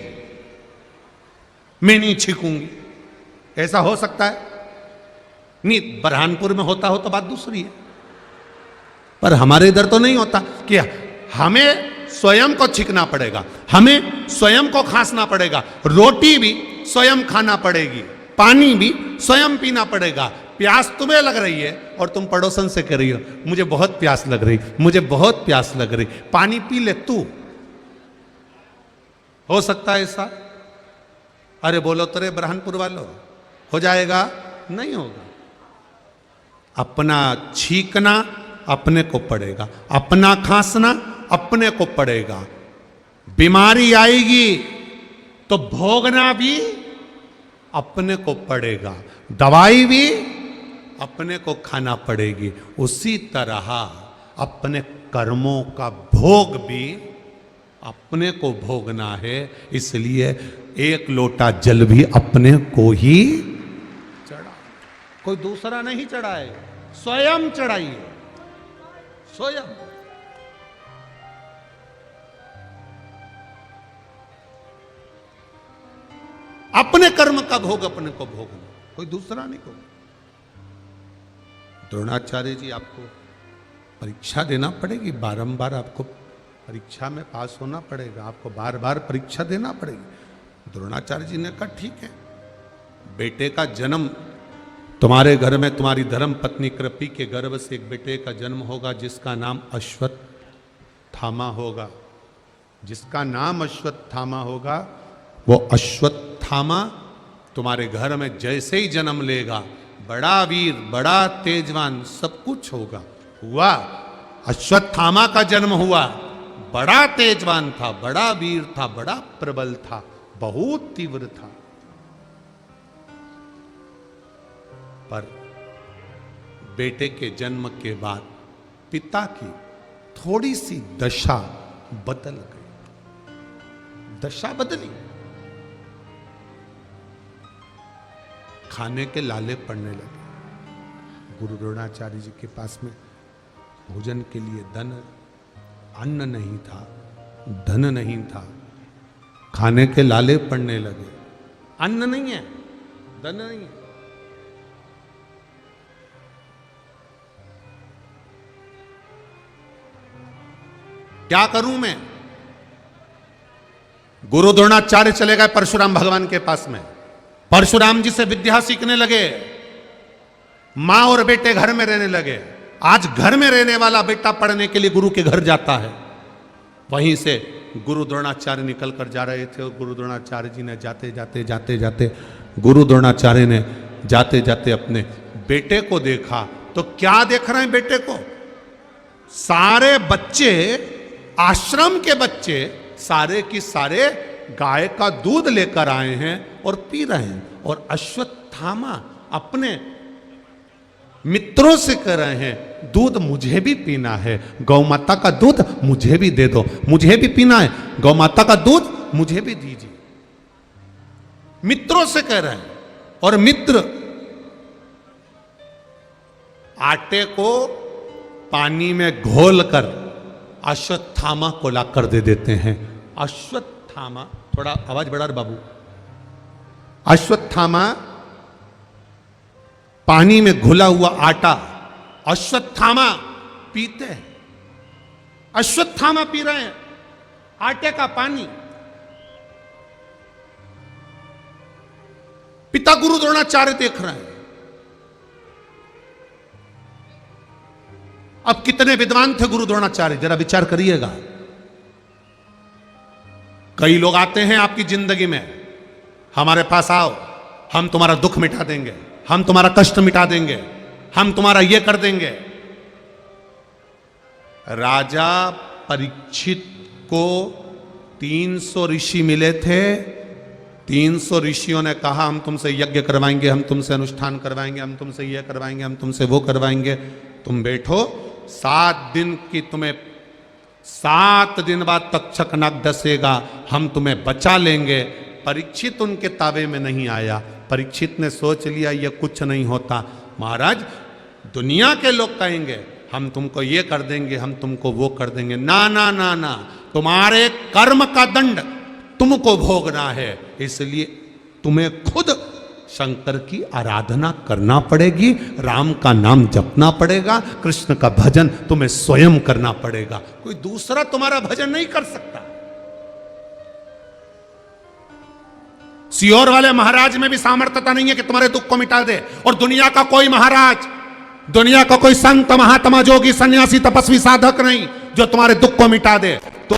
मैं नहीं छींकूंगी, ऐसा हो सकता है? नहीं, बरहानपुर में होता हो तो बात दूसरी है, पर हमारे इधर तो नहीं होता कि हमें स्वयं को छींकना पड़ेगा, हमें स्वयं को खांसना पड़ेगा, रोटी भी स्वयं खाना पड़ेगी, पानी भी स्वयं पीना पड़ेगा। प्यास तुम्हें लग रही है और तुम पड़ोसन से कह रही हो मुझे बहुत प्यास लग रही, मुझे बहुत प्यास लग रही, पानी पी ले तू। हो सकता है ऐसा? अरे बोलो तो रे बरहानपुर वालों, हो जाएगा? नहीं होगा। अपना छींकना अपने को पड़ेगा, अपना खांसना अपने को पड़ेगा। बीमारी आएगी तो भोगना भी अपने को पड़ेगा, दवाई भी अपने को खाना पड़ेगी। उसी तरह अपने कर्मों का भोग भी अपने को भोगना है। इसलिए एक लोटा जल भी अपने को ही चढ़ा, कोई दूसरा नहीं चढ़ाए, स्वयं चढ़ाइए, स्वयं। अपने कर्म का भोग अपने को भोगना, कोई दूसरा नहीं होगा। द्रोणाचार्य जी, आपको परीक्षा देना पड़ेगी, बारंबार आपको परीक्षा में पास होना पड़ेगा, आपको बार बार परीक्षा देना पड़ेगी। द्रोणाचार्य जी ने कहा ठीक है, बेटे का जन्म तुम्हारे घर में, तुम्हारी धर्म पत्नी कृपी के गर्भ से एक बेटे का जन्म होगा जिसका नाम अश्वत्थामा होगा। जिसका नाम अश्वत्थामा होगा, वो अश्वत्थामा तुम्हारे घर में जैसे ही जन्म लेगा, बड़ा वीर, बड़ा तेजवान, सब कुछ होगा। हुआ, अश्वत्थामा का जन्म हुआ, बड़ा तेजवान था, बड़ा वीर था, बड़ा प्रबल था, बहुत तीव्र था। पर बेटे के जन्म के बाद पिता की थोड़ी सी दशा बदल गई, दशा बदली। खाने के लाले पड़ने लगे। गुरु द्रोणाचार्य जी के पास में भोजन के लिए अन्न नहीं था, धन नहीं था, खाने के लाले पड़ने लगे। अन्न नहीं है, धन नहीं है। क्या करूं मैं? गुरु द्रोणाचार्य चले गए परशुराम भगवान के पास में, परशुराम जी से विद्या सीखने लगे, मां और बेटे घर में रहने लगे। आज घर में रहने वाला बेटा पढ़ने के लिए गुरु के घर जाता है। वहीं से गुरु द्रोणाचार्य निकल कर जा रहे थे और गुरु द्रोणाचार्य जी ने जाते जाते गुरु द्रोणाचार्य ने जाते जाते अपने बेटे को देखा। तो क्या देख रहे हैं बेटे को? सारे बच्चे, आश्रम के बच्चे सारे की सारे गाय का दूध लेकर आए हैं और पी रहे हैं। और अश्वत्थामा अपने मित्रों से कह रहे हैं दूध मुझे भी पीना है, गौ माता का दूध मुझे भी दे दो, मुझे भी पीना है, गौ माता का दूध मुझे भी दीजिए। मित्रों से कह रहे हैं। और मित्र आटे को पानी में घोलकर अश्वत्थामा को लाकर दे देते हैं। अश्वत्थामा, थोड़ा आवाज बढ़ा रहे बाबू, अश्वत्थामा पानी में घुला हुआ आटा अश्वत्थामा पीते हैं। अश्वत्थामा पी रहे हैं आटे का पानी। पिता गुरु द्रोणाचार्य देख रहे हैं। अब कितने विद्वान थे गुरु द्रोणाचार्य, जरा विचार करिएगा। कई लोग आते हैं आपकी जिंदगी में, हमारे पास आओ, हम तुम्हारा दुख मिटा देंगे, हम तुम्हारा कष्ट मिटा देंगे, हम तुम्हारा ये कर देंगे। राजा परीक्षित को 300 ऋषि मिले थे। 300 ऋषियों ने कहा हम तुमसे यज्ञ करवाएंगे, हम तुमसे अनुष्ठान करवाएंगे, हम तुमसे ये करवाएंगे, हम तुमसे वो करवाएंगे। तुम बैठो, 7 दिन की तुम्हें 7 दिन बाद तक्षक नाग डसेगा, हम तुम्हें बचा लेंगे। परीक्षित उनके ताबे में नहीं आया। परीक्षित ने सोच लिया ये कुछ नहीं होता। महाराज, दुनिया के लोग कहेंगे हम तुमको ये कर देंगे, हम तुमको वो कर देंगे। ना ना ना ना, तुम्हारे कर्म का दंड तुमको भोगना है, इसलिए तुम्हें खुद शंकर की आराधना करना पड़ेगी, राम का नाम जपना पड़ेगा, कृष्ण का भजन तुम्हें स्वयं करना पड़ेगा। कोई दूसरा तुम्हारा भजन नहीं कर सकता। सियोर वाले महाराज में भी सामर्थ्यता नहीं है कि तुम्हारे दुख को मिटा दे, और दुनिया का कोई महाराज, दुनिया का कोई संत महात्मा जोगी सन्यासी तपस्वी साधक नहीं जो तुम्हारे दुख को मिटा दे। तुम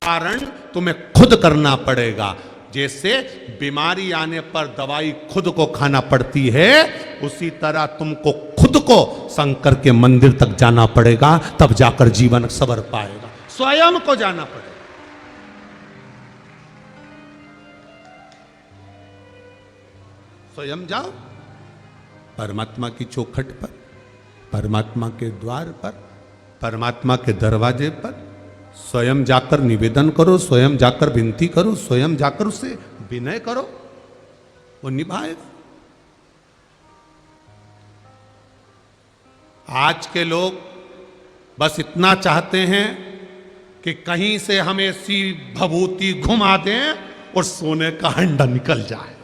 कारण तुम्हें खुद करना पड़ेगा। जैसे बीमारी आने पर दवाई खुद को खाना पड़ती है, उसी तरह तुमको खुद को शंकर के मंदिर तक जाना पड़ेगा, तब जाकर जीवन संवर पाएगा। स्वयं को जाना पड़ेगा। स्वयं जाओ परमात्मा की चौखट पर, परमात्मा के द्वार पर, परमात्मा के दरवाजे पर स्वयं जाकर निवेदन करो, स्वयं जाकर विनती करो, स्वयं जाकर उसे विनय करो, वो निभाएगा। आज के लोग बस इतना चाहते हैं कि कहीं से हमें ऐसी भभूति घुमा दें और सोने का हंडा निकल जाए,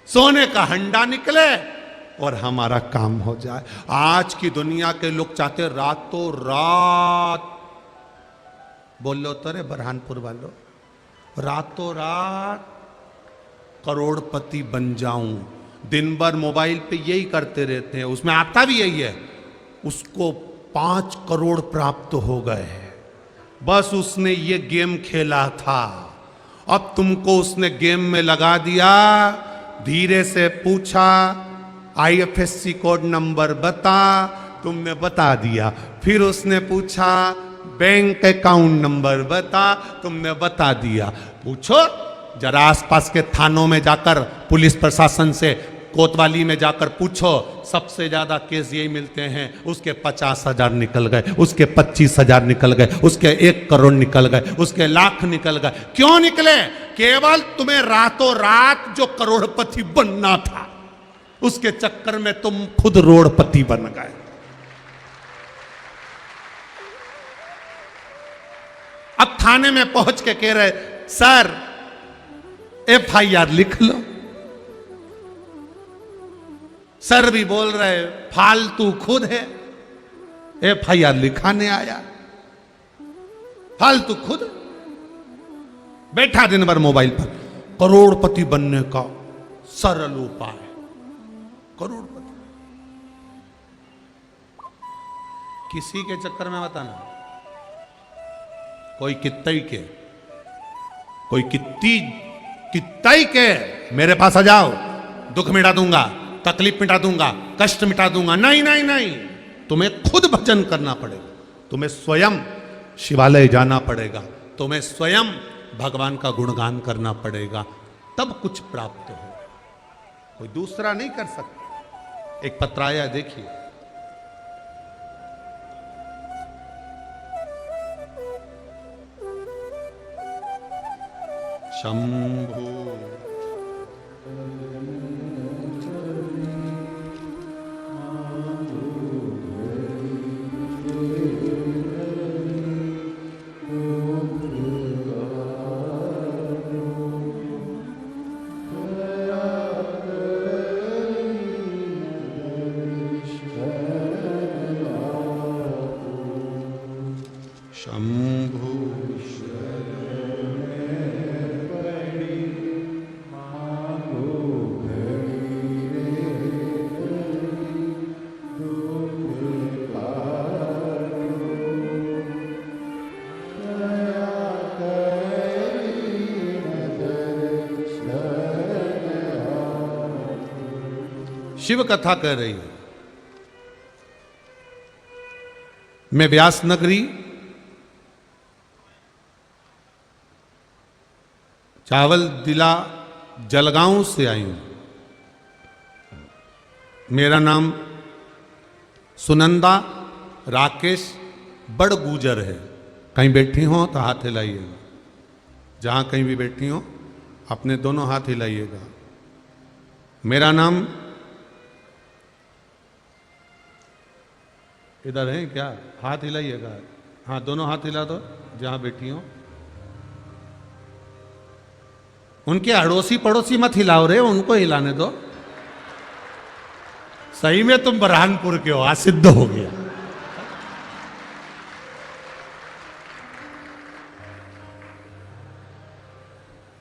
सोने का हंडा निकले और हमारा काम हो जाए। आज की दुनिया के लोग चाहते रातों रात, बोल लो तो रे बरहानपुर वालों, रातों रात करोड़पति बन जाऊं। दिन भर मोबाइल पे यही करते रहते हैं, उसमें आता भी यही है, उसको 5 करोड़ प्राप्त हो गए, बस उसने ये गेम खेला था, अब तुमको उसने गेम में लगा दिया। धीरे से पूछा IFSC कोड नंबर बता, तुमने बता दिया। फिर उसने पूछा बैंक अकाउंट नंबर बता, तुमने बता दिया। पूछो जरा आसपास के थानों में जाकर, पुलिस प्रशासन से, कोतवाली में जाकर पूछो, सबसे ज्यादा केस यही मिलते हैं। उसके 50,000 निकल गए, उसके 25,000 निकल गए, उसके 1 करोड़ निकल गए, उसके लाख निकल गए। क्यों निकले? केवल तुम्हें रातों रात जो करोड़पति बनना था, उसके चक्कर में तुम खुद रोड़पति बन गए। अब थाने में पहुंच के कह रहे, सर FIR लिख लो। सर भी बोल रहे फालतू खुद है, FIR लिखाने आया, फालतू खुद बैठा दिन भर मोबाइल पर। करोड़पति बनने का सरल उपाय, करोड़पति किसी के चक्कर में बताना, कोई कित्तई के, कोई कित्तई के मेरे पास आ जाओ, दुख मिटा दूंगा, तकलीफ मिटा दूंगा, कष्ट मिटा दूंगा। नहीं नहीं नहीं, तुम्हें खुद भजन करना पड़ेगा, तुम्हें स्वयं शिवालय जाना पड़ेगा, तुम्हें स्वयं भगवान का गुणगान करना पड़ेगा, तब कुछ प्राप्त हो। कोई दूसरा नहीं कर सकता। एक पत्र आया, देखिए, शंभु शिव कथा कह रही है। मैं व्यास नगरी चावल दिला जलगांव से आई हूं। मेरा नाम सुनंदा राकेश बड़ गुजर है। कहीं बैठी हो तो हाथ हिलाइएगा, जहां कहीं भी बैठी हो अपने दोनों हाथ हिलाइएगा। मेरा नाम, इधर है क्या? हाथ हिलाइएगा। हाँ, दोनों हाथ हिला दो जहां बैठी हो। उनके अड़ोसी पड़ोसी मत हिलाओ रे, उनको हिलाने दो। सही में तुम बरहानपुर के हो, आज सिद्ध हो गया।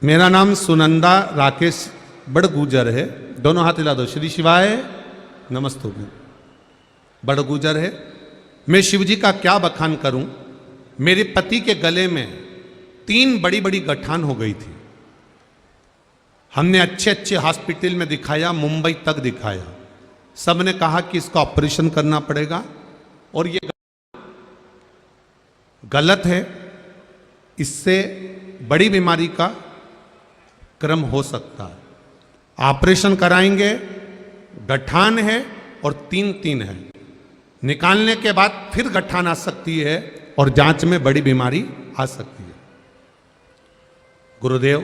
मेरा नाम सुनंदा राकेश बड़गुजर है। दोनों हाथ हिला दो। श्री शिवाय नमस्तुभ्यं। बड़गुजर है। मैं शिव जी का क्या बखान करूं। मेरे पति के गले में 3 बड़ी बड़ी गठान हो गई थी। हमने अच्छे अच्छे हॉस्पिटल में दिखाया, मुंबई तक दिखाया। सबने कहा कि इसका ऑपरेशन करना पड़ेगा और ये गलत है, इससे बड़ी बीमारी का क्रम हो सकता है। ऑपरेशन कराएंगे, गठान है और 3 है। निकालने के बाद फिर गठान आ सकती है और जांच में बड़ी बीमारी आ सकती है। गुरुदेव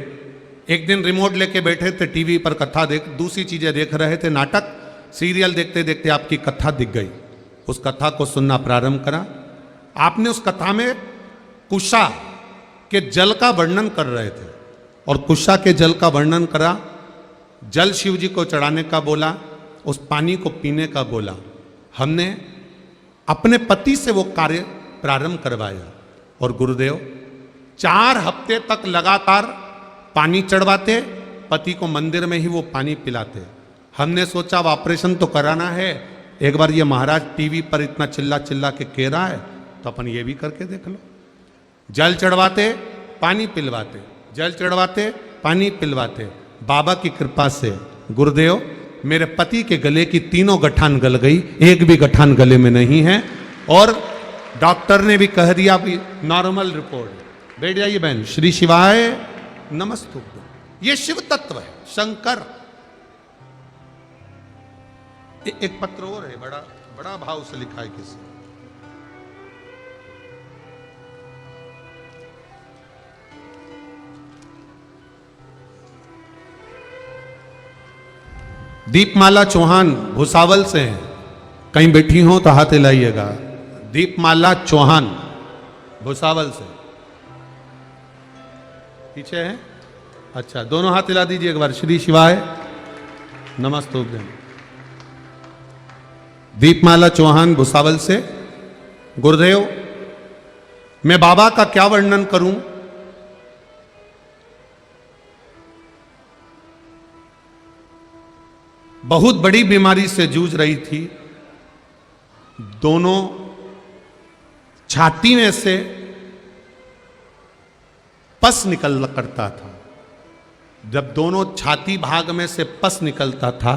एक दिन रिमोट लेके बैठे थे, टीवी पर कथा दूसरी चीजें देख रहे थे, नाटक सीरियल देखते देखते आपकी कथा दिख गई। उस कथा को सुनना प्रारंभ करा। आपने उस कथा में कुशा के जल का वर्णन कर रहे थे और कुशा के जल का वर्णन करा। जल शिव जी को चढ़ाने का बोला, उस पानी को पीने का बोला। हमने अपने पति से वो कार्य प्रारंभ करवाया और गुरुदेव 4 हफ्ते तक लगातार पानी चढ़वाते, पति को मंदिर में ही वो पानी पिलाते। हमने सोचा अब ऑपरेशन तो कराना है, एक बार ये महाराज टीवी पर इतना चिल्ला चिल्ला के कह रहा है तो अपन ये भी करके देख लो। जल चढ़वाते, पानी पिलवाते, जल चढ़वाते, पानी पिलवाते। बाबा की कृपा से गुरुदेव मेरे पति के गले की 3 गठान गल गई, एक भी गठान गले में नहीं है और डॉक्टर ने भी कह दिया भी नॉर्मल रिपोर्ट। बैठ जाइए बहन। श्री शिवाय नमस्तुभ्यं। ये शिव तत्व है, शंकर। एक पत्र और है, बड़ा बड़ा भाव से लिखा है किसी। दीपमाला चौहान भुसावल से हैं, कहीं बैठी हो तो हाथ हिलाइएगा। दीपमाला चौहान भुसावल से पीछे है। अच्छा, दोनों हाथ हिला दीजिए एक बार। श्री शिवाय नमस्तुभ्यं। दीपमाला चौहान भुसावल से। गुरुदेव मैं बाबा का क्या वर्णन करूं। बहुत बड़ी बीमारी से जूझ रही थी। दोनों छाती में से पस निकल करता था। जब दोनों छाती भाग में से पस निकलता था,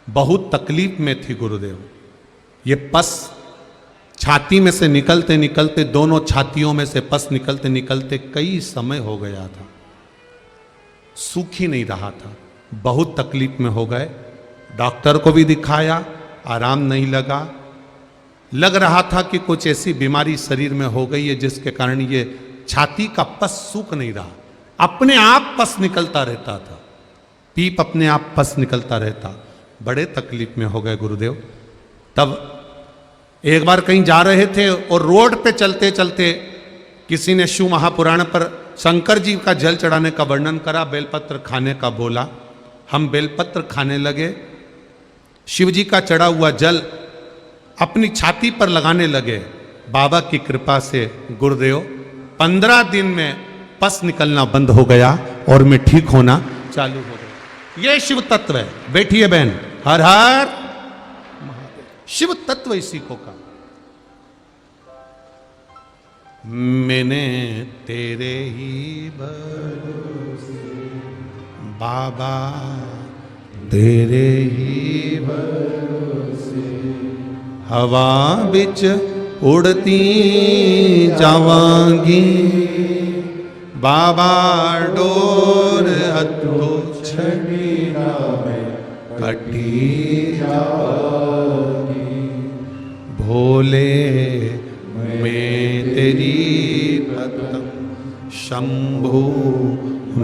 बहुत तकलीफ में थी गुरुदेव। ये पस छाती में से निकलते निकलते, दोनों छातियों में से पस निकलते निकलते कई समय हो गया था, सूख ही नहीं रहा था। बहुत तकलीफ में हो गए। डॉक्टर को भी दिखाया, आराम नहीं लगा। लग रहा था कि कुछ ऐसी बीमारी शरीर में हो गई है जिसके कारण ये छाती का पस सूख नहीं रहा, अपने आप पस निकलता रहता था। पीप अपने आप पस निकलता रहता। बड़े तकलीफ में हो गए गुरुदेव। तब एक बार कहीं जा रहे थे और रोड पे चलते चलते किसी ने शिव महापुराण पर शंकर जी का जल चढ़ाने का वर्णन करा, बेलपत्र खाने का बोला। हम बेलपत्र खाने लगे। शिव जी का चढ़ा हुआ जल अपनी छाती पर लगाने लगे। बाबा की कृपा से गुरुदेव 15 दिन में पस निकलना बंद हो गया और मैं ठीक होना चालू हो गया। ये शिव तत्व है। बैठिए बहन। हर हर महादेव। शिव तत्व इसी को कहा। मैंने तेरे ही भरोसे बाबा, तेरे ही भरोसे हवा बिच उड़ती जावांगी। बाबा डोर हथो छड़ी कटी जावांगी। भोले मैं तेरी भक्त, शंभु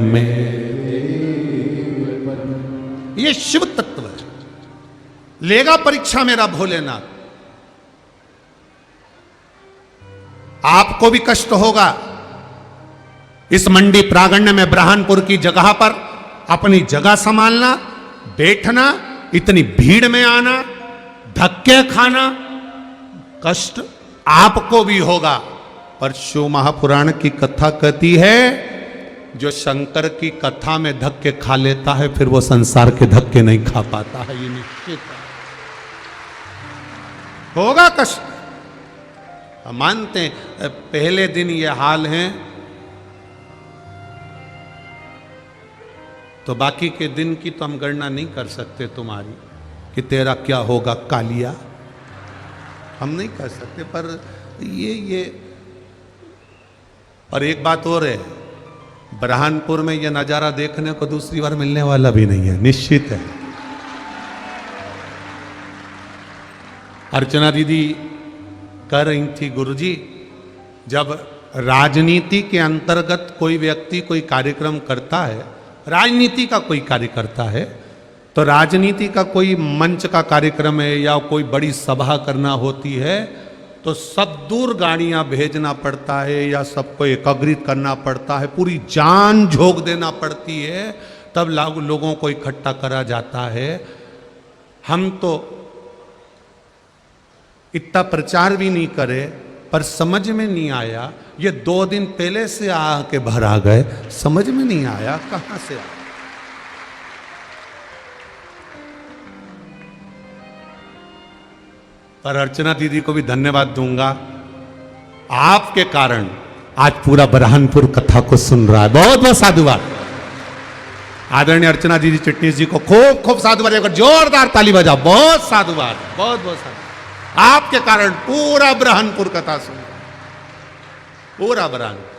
में। ये शिव तत्व है। लेगा परीक्षा मेरा भोलेनाथ। आपको भी कष्ट होगा। इस मंडी प्रांगण में ब्रहानपुर की जगह पर अपनी जगह संभालना, बैठना, इतनी भीड़ में आना, धक्के खाना, कष्ट आपको भी होगा। पर शिव महापुराण की कथा कहती है, जो शंकर की कथा में धक्के खा लेता है फिर वो संसार के धक्के नहीं खा पाता है, ये निश्चित है। होगा कष्ट, हम मानते हैं। पहले दिन ये हाल है तो बाकी के दिन की तो हम गणना नहीं कर सकते तुम्हारी, कि तेरा क्या होगा कालिया, हम नहीं कर सकते। पर ये और एक बात और है, ब्रहानपुर में ये नजारा देखने को दूसरी बार मिलने वाला भी नहीं है, निश्चित है। अर्चना दीदी कह रही थी, गुरुजी जब राजनीति के अंतर्गत कोई व्यक्ति कोई कार्यक्रम करता है, राजनीति का कोई कार्य करता है, तो राजनीति का कोई मंच का कार्यक्रम है या कोई बड़ी सभा करना होती है तो सब दूर गाड़ियां भेजना पड़ता है या सबको एकत्रित करना पड़ता है, पूरी जान झोंक देना पड़ती है, तब लोगों को इकट्ठा करा जाता है। हम तो इतना प्रचार भी नहीं करे, पर समझ में नहीं आया, ये 2 दिन पहले से आके भर आ गए, समझ में नहीं आया कहां से आया। पर अर्चना दीदी को भी धन्यवाद दूंगा, आपके कारण आज पूरा ब्रहानपुर कथा को सुन रहा है। बहुत बहुत साधुवाद। आदरणीय अर्चना दीदी चिटनीस जी को खूब खूब साधुवाद, एक जोरदार ताली बजाओ। बहुत साधुवाद, बहुत बहुत साधुवाद। आपके कारण पूरा ब्रहानपुर कथा सुन, पूरा ब्रहानपुर।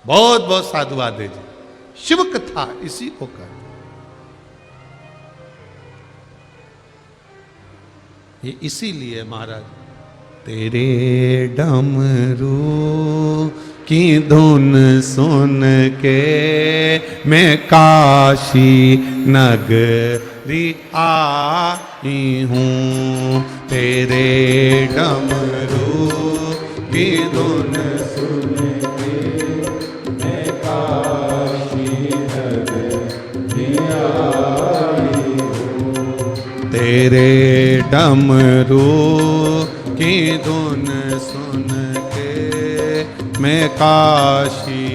बहुत बहुत साधुवाद दे जी। शिव कथा इसी को कर, ये इसीलिए महाराज, तेरे डमरू की धुन सुन के मैं काशी नगरी आई हूँ, तेरे डमरू की धुन सुन के मैं काशी नगरी आई हूँ, तेरे डमरू की धुन सुन के मैं काशी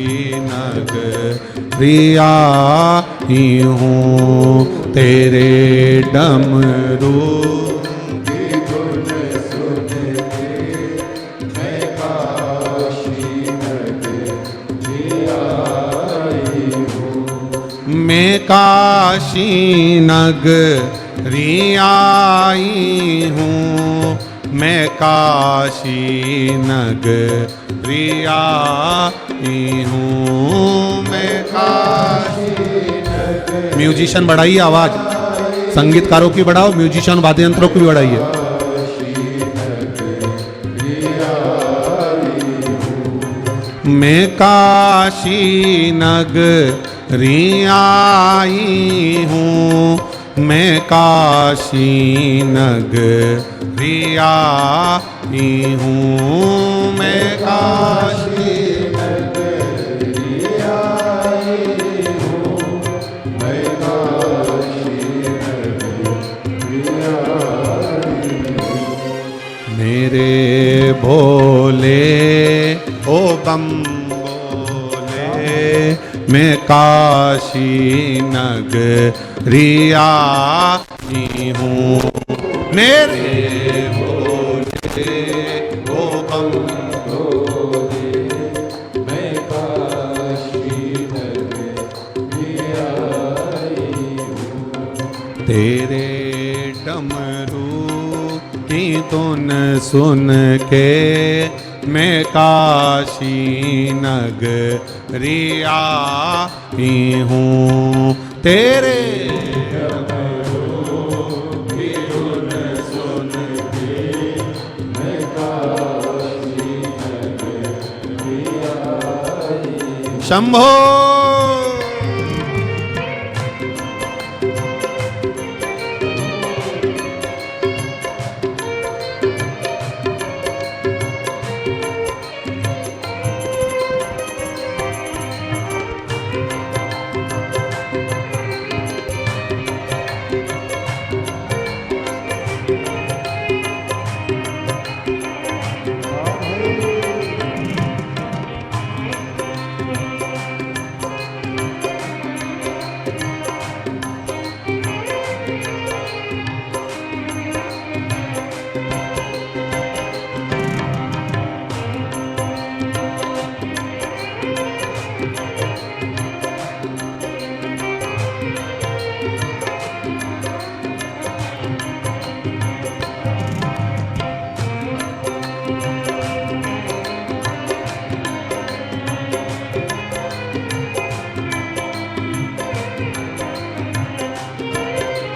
नगरी आई हूँ, तेरे डमरू की धुन सुन के मैं काशी नगरी आई हूँ, मैं काशी नगरी आई हूँ, मैं काशी नगरी आई हूँ, मैं काशी नगरी। म्यूजिशियन बढ़ाइए आवाज, संगीतकारों की बढ़ाओ, म्यूजिशियन वाद्य यंत्रों की भी बढ़ाइए। मैं काशी नगरी आई हूँ, मैं काशी नगरी आई हूँ, मैं काशी नगरी आई हूँ, मैं काशी नगरी आई हूँ, मेरे भोले ओ बम बोले, मैं काशी नगरी आई हूँ, मेरे भोले ओ बम बोले, मैं काशी नगरी आई हूँ, तेरे डमरू की धुन सुन के मैं काशी नगरी आई हूँ, तेरे डमरू की धुन सुन के मैं काशी नगरी आई। शंभो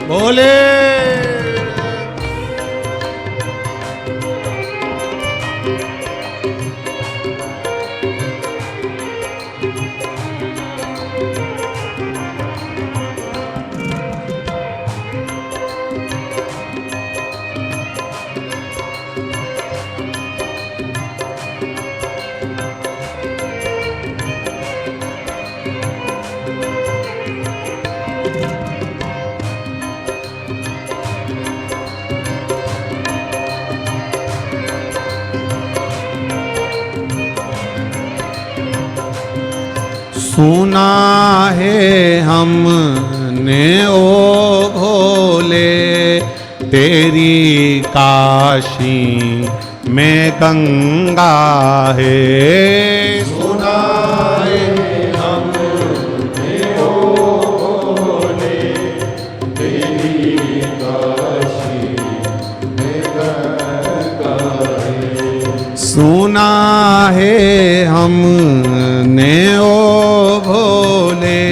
बोले। सुना है हमने ओ भोले तेरी काशी में गंगा है। सुना है हमने ओ भोले तेरी काशी में गंगा है। सुना है हमने ओ भोले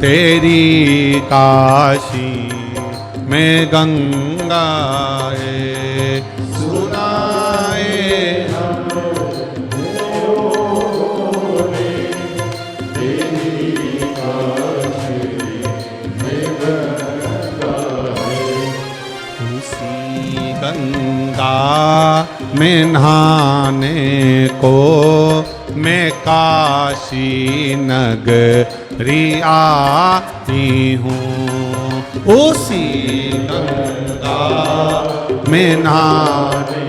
तेरी काशी में गंगा है। सुना है हमने ओ भोले तेरी काशी में गंगा है। उसी गंगा में नहाने को मैं काशी नगरी आई हूँ। उसी गंगा में नहाने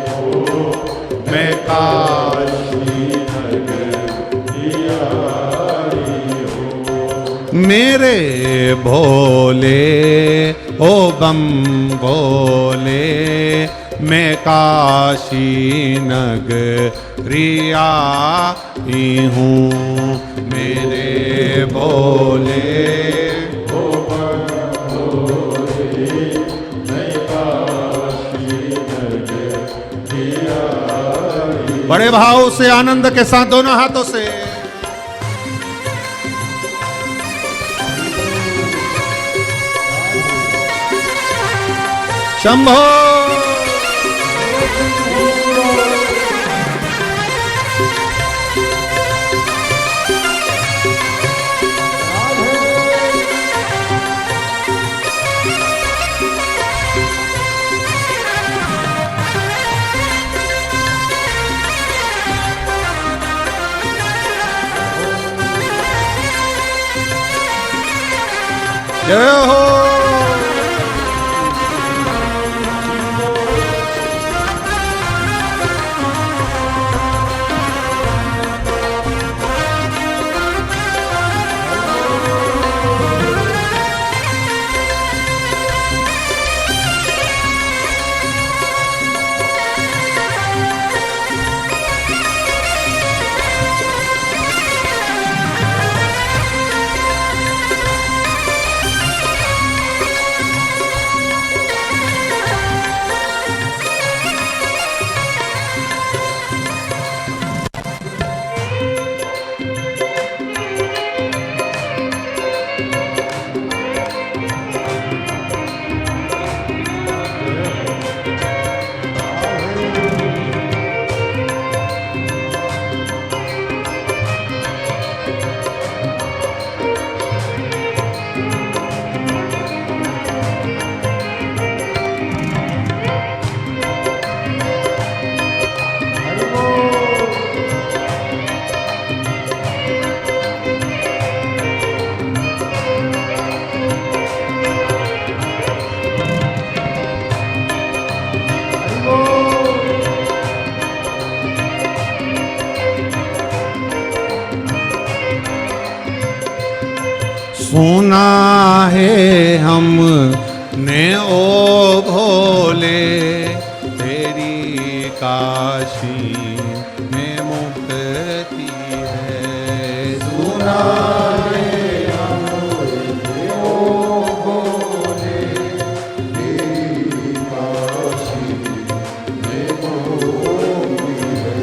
को मैं काशी नगरी आई हूँ। मेरे भोले ओ बम भोले मैं काशी नगरी आई हूँ। मेरे भोले ओ भोले मैं काशी नगरी आई हूँ। बड़े भाव से आनंद के साथ दोनों हाथों से शंभो। जय हो। सुना है हमने ओ भोले तेरी काशी में मुक्ति है। सुना है हमने ओ भोले तेरी काशी में मुक्ति है।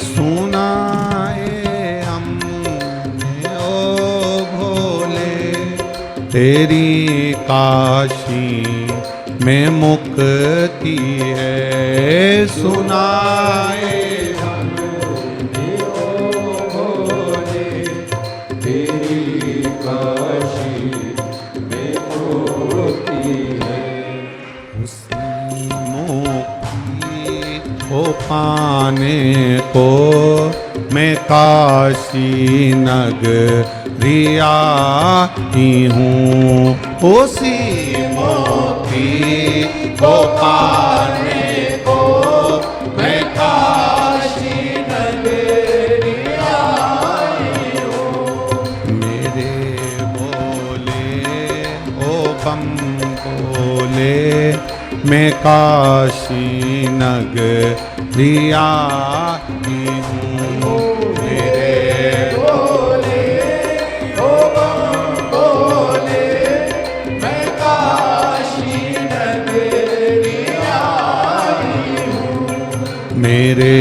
सुना है हमने ओ भोले तेरी काशी में मुक्ति है। सुनाए पाने को मैं काशी नगरी आई हूँ। उसी मोती को पाने को मैं काशी नगरी आई हूँ। मेरे बोले ओ बम बोले मैं काशी नगरी आई हूँ। मेरे बोले ओ बम बोले मैं काशी नगरी आई हूँ। मेरे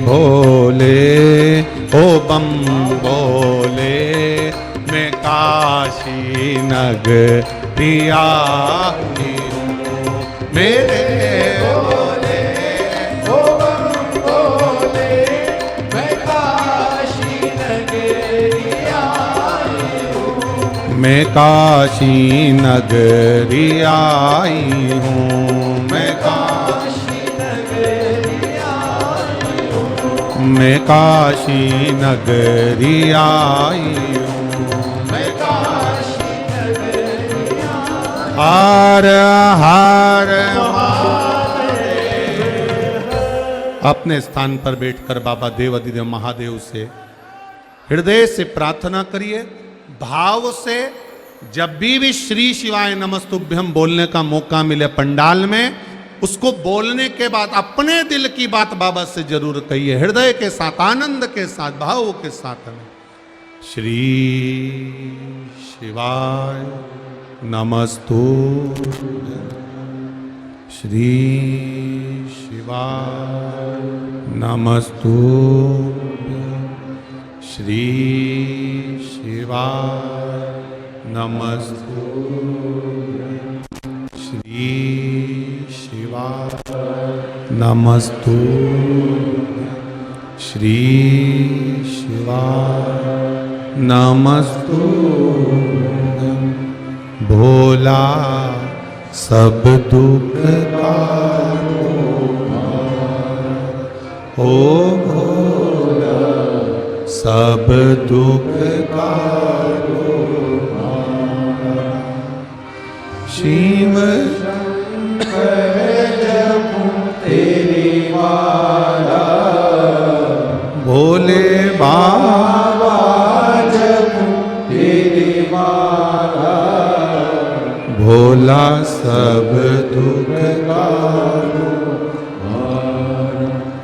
भोले ओ बम बोले मैं काशी नगरी आई हूँ। मेरे बोले ओ बम बोले मैं काशी नगरी आई हूँ। मैं काशी नगरी आई हूँ। मैं काशी नगरी आई हूँ। मैं काशी नगरी आई हूँ। मैं काशी नगरी हर हर अपने स्थान पर बैठकर बाबा देवाधिदेव महादेव से हृदय से प्रार्थना करिए, भाव से। जब भी श्री शिवाय नमस्तुभ्यम बोलने का मौका मिले पंडाल में, उसको बोलने के बाद अपने दिल की बात बाबा से जरूर कहिए, हृदय के साथ, आनंद के साथ, भाव के साथ। श्री शिवाय नमस्तुभ्यं। श्री शिवाय नमस्तुभ्यं। श्री शिवाय नमस्तुभ्यं। श्री शिवाय नमस्तुभ्यं। श्री शिवाय नमस्तुभ्यं। भोला सब दुख का ओ भोला सब दुख का शिव शंकर जपूं तेरी माला, भोले बाबा जपूं तेरी माला। भोला सब दुख का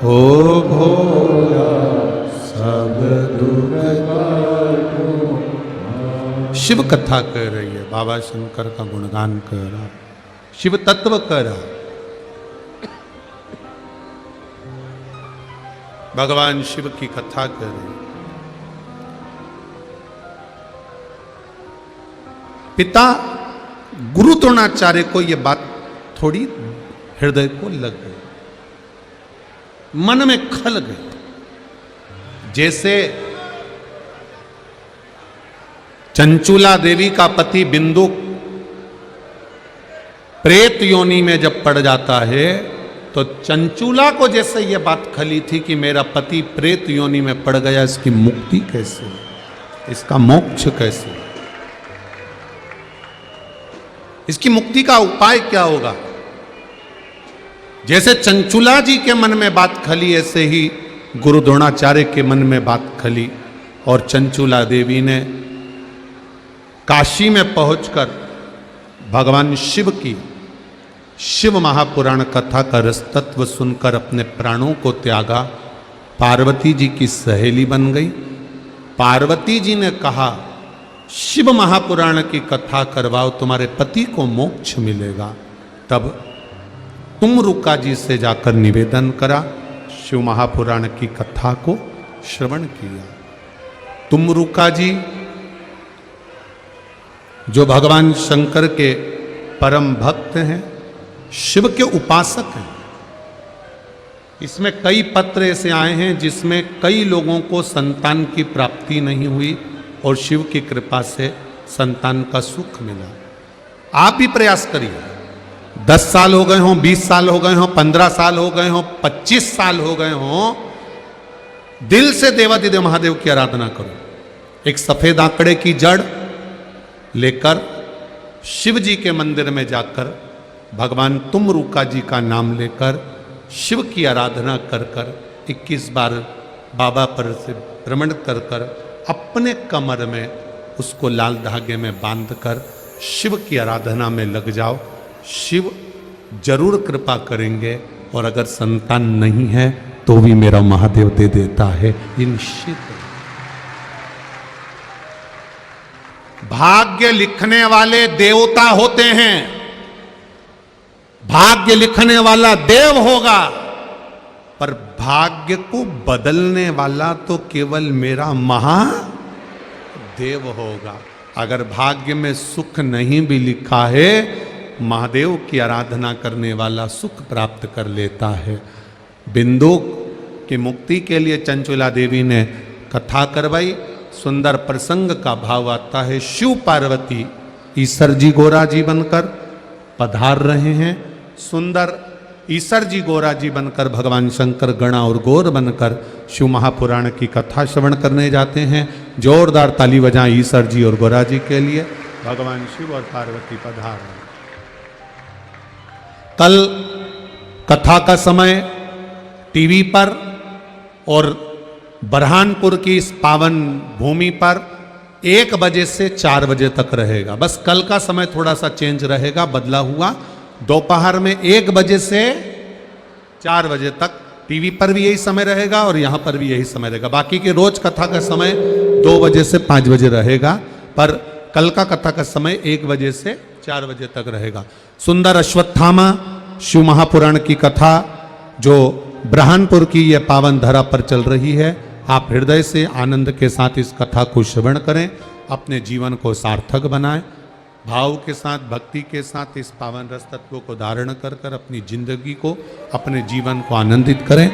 ओ भोला सब दुख का। शिव कथा कह रही है, बाबा शंकर का गुणगान कर रहा, शिव तत्व कर रहा। भगवान शिव की कथा कर रही है। पिता गुरु द्रोणाचार्य को यह बात थोड़ी हृदय को लग गई, मन में खल गई। जैसे चंचूला देवी का पति बिंदु प्रेत योनि में जब पड़ जाता है, तो चंचूला को जैसे यह बात खली थी कि मेरा पति प्रेत योनि में पड़ गया, इसकी मुक्ति कैसे, इसका मोक्ष कैसे, इसकी मुक्ति का उपाय क्या होगा। जैसे चंचूला जी के मन में बात खली, ऐसे ही गुरु द्रोणाचार्य के मन में बात खली। और चंचूला देवी ने काशी में पहुंचकर भगवान शिव की शिव महापुराण कथा का रस तत्व सुनकर अपने प्राणों को त्यागा। पार्वती जी की सहेली बन गई। पार्वती जी ने कहा, शिव महापुराण की कथा करवाओ, तुम्हारे पति को मोक्ष मिलेगा। तब तुमरुका जी से जाकर निवेदन करा, शिव महापुराण की कथा को श्रवण किया। तुमरुका जी जो भगवान शंकर के परम भक्त हैं, शिव के उपासक हैं। इसमें कई पत्र ऐसे आए हैं जिसमें कई लोगों को संतान की प्राप्ति नहीं हुई और शिव की कृपा से संतान का सुख मिला। आप भी प्रयास करिए। 10 साल हो गए हों, 20 साल हो गए हों, 15 साल हो गए हों, 25 साल हो गए हों, दिल से देवादिदेव महादेव की आराधना करो। एक सफेद आंकड़े की जड़ लेकर शिव जी के मंदिर में जाकर भगवान तुमरुका जी का नाम लेकर शिव की आराधना कर कर 21 बार बाबा पर से भ्रमण कर कर अपने कमर में उसको लाल धागे में बांधकर शिव की आराधना में लग जाओ। शिव जरूर कृपा करेंगे, और अगर संतान नहीं है तो भी मेरा महादेव दे देता है, ये निश्चित। भाग्य लिखने वाले देवता होते हैं, भाग्य लिखने वाला देव होगा, पर भाग्य को बदलने वाला तो केवल मेरा महादेव होगा। अगर भाग्य में सुख नहीं भी लिखा है, महादेव की आराधना करने वाला सुख प्राप्त कर लेता है। बिंदु की मुक्ति के लिए चंचुला देवी ने कथा करवाई। सुंदर प्रसंग का भाव आता है। शिव पार्वती ईसर जी गोरा जी बनकर पधार रहे हैं। सुंदर ईसर जी गोरा जी बनकर भगवान शंकर गणा और गौर बनकर शिव महापुराण की कथा श्रवण करने जाते हैं। जोरदार ताली बजाएं ईसर जी और गोरा जी के लिए। भगवान शिव और पार्वती पधार रहे। कल कथा का समय टीवी पर और बरहानपुर की इस पावन भूमि पर 1 बजे से 4 बजे तक रहेगा। बस कल का समय थोड़ा सा चेंज रहेगा, बदला हुआ। दोपहर में 1 बजे से 4 बजे तक टीवी पर भी यही समय रहेगा और यहाँ पर भी यही समय रहेगा। बाकी के रोज कथा का समय 2 बजे से 5 बजे रहेगा, पर कल का कथा का समय 1 बजे से 4 बजे तक रहेगा। सुंदर अश्वत्थामा शिव महापुराण की कथा जो ब्रह्मपुर की यह पावन धरा पर चल रही है, आप हृदय से आनंद के साथ इस कथा को श्रवण करें, अपने जीवन को सार्थक बनाएं, भाव के साथ, भक्ति के साथ इस पावन रस तत्व को धारण कर कर अपनी जिंदगी को, अपने जीवन को आनंदित करें।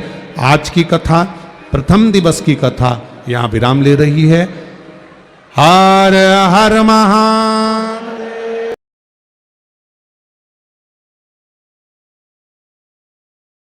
आज की कथा, प्रथम दिवस की कथा यहाँ विराम ले रही है। हर हर महा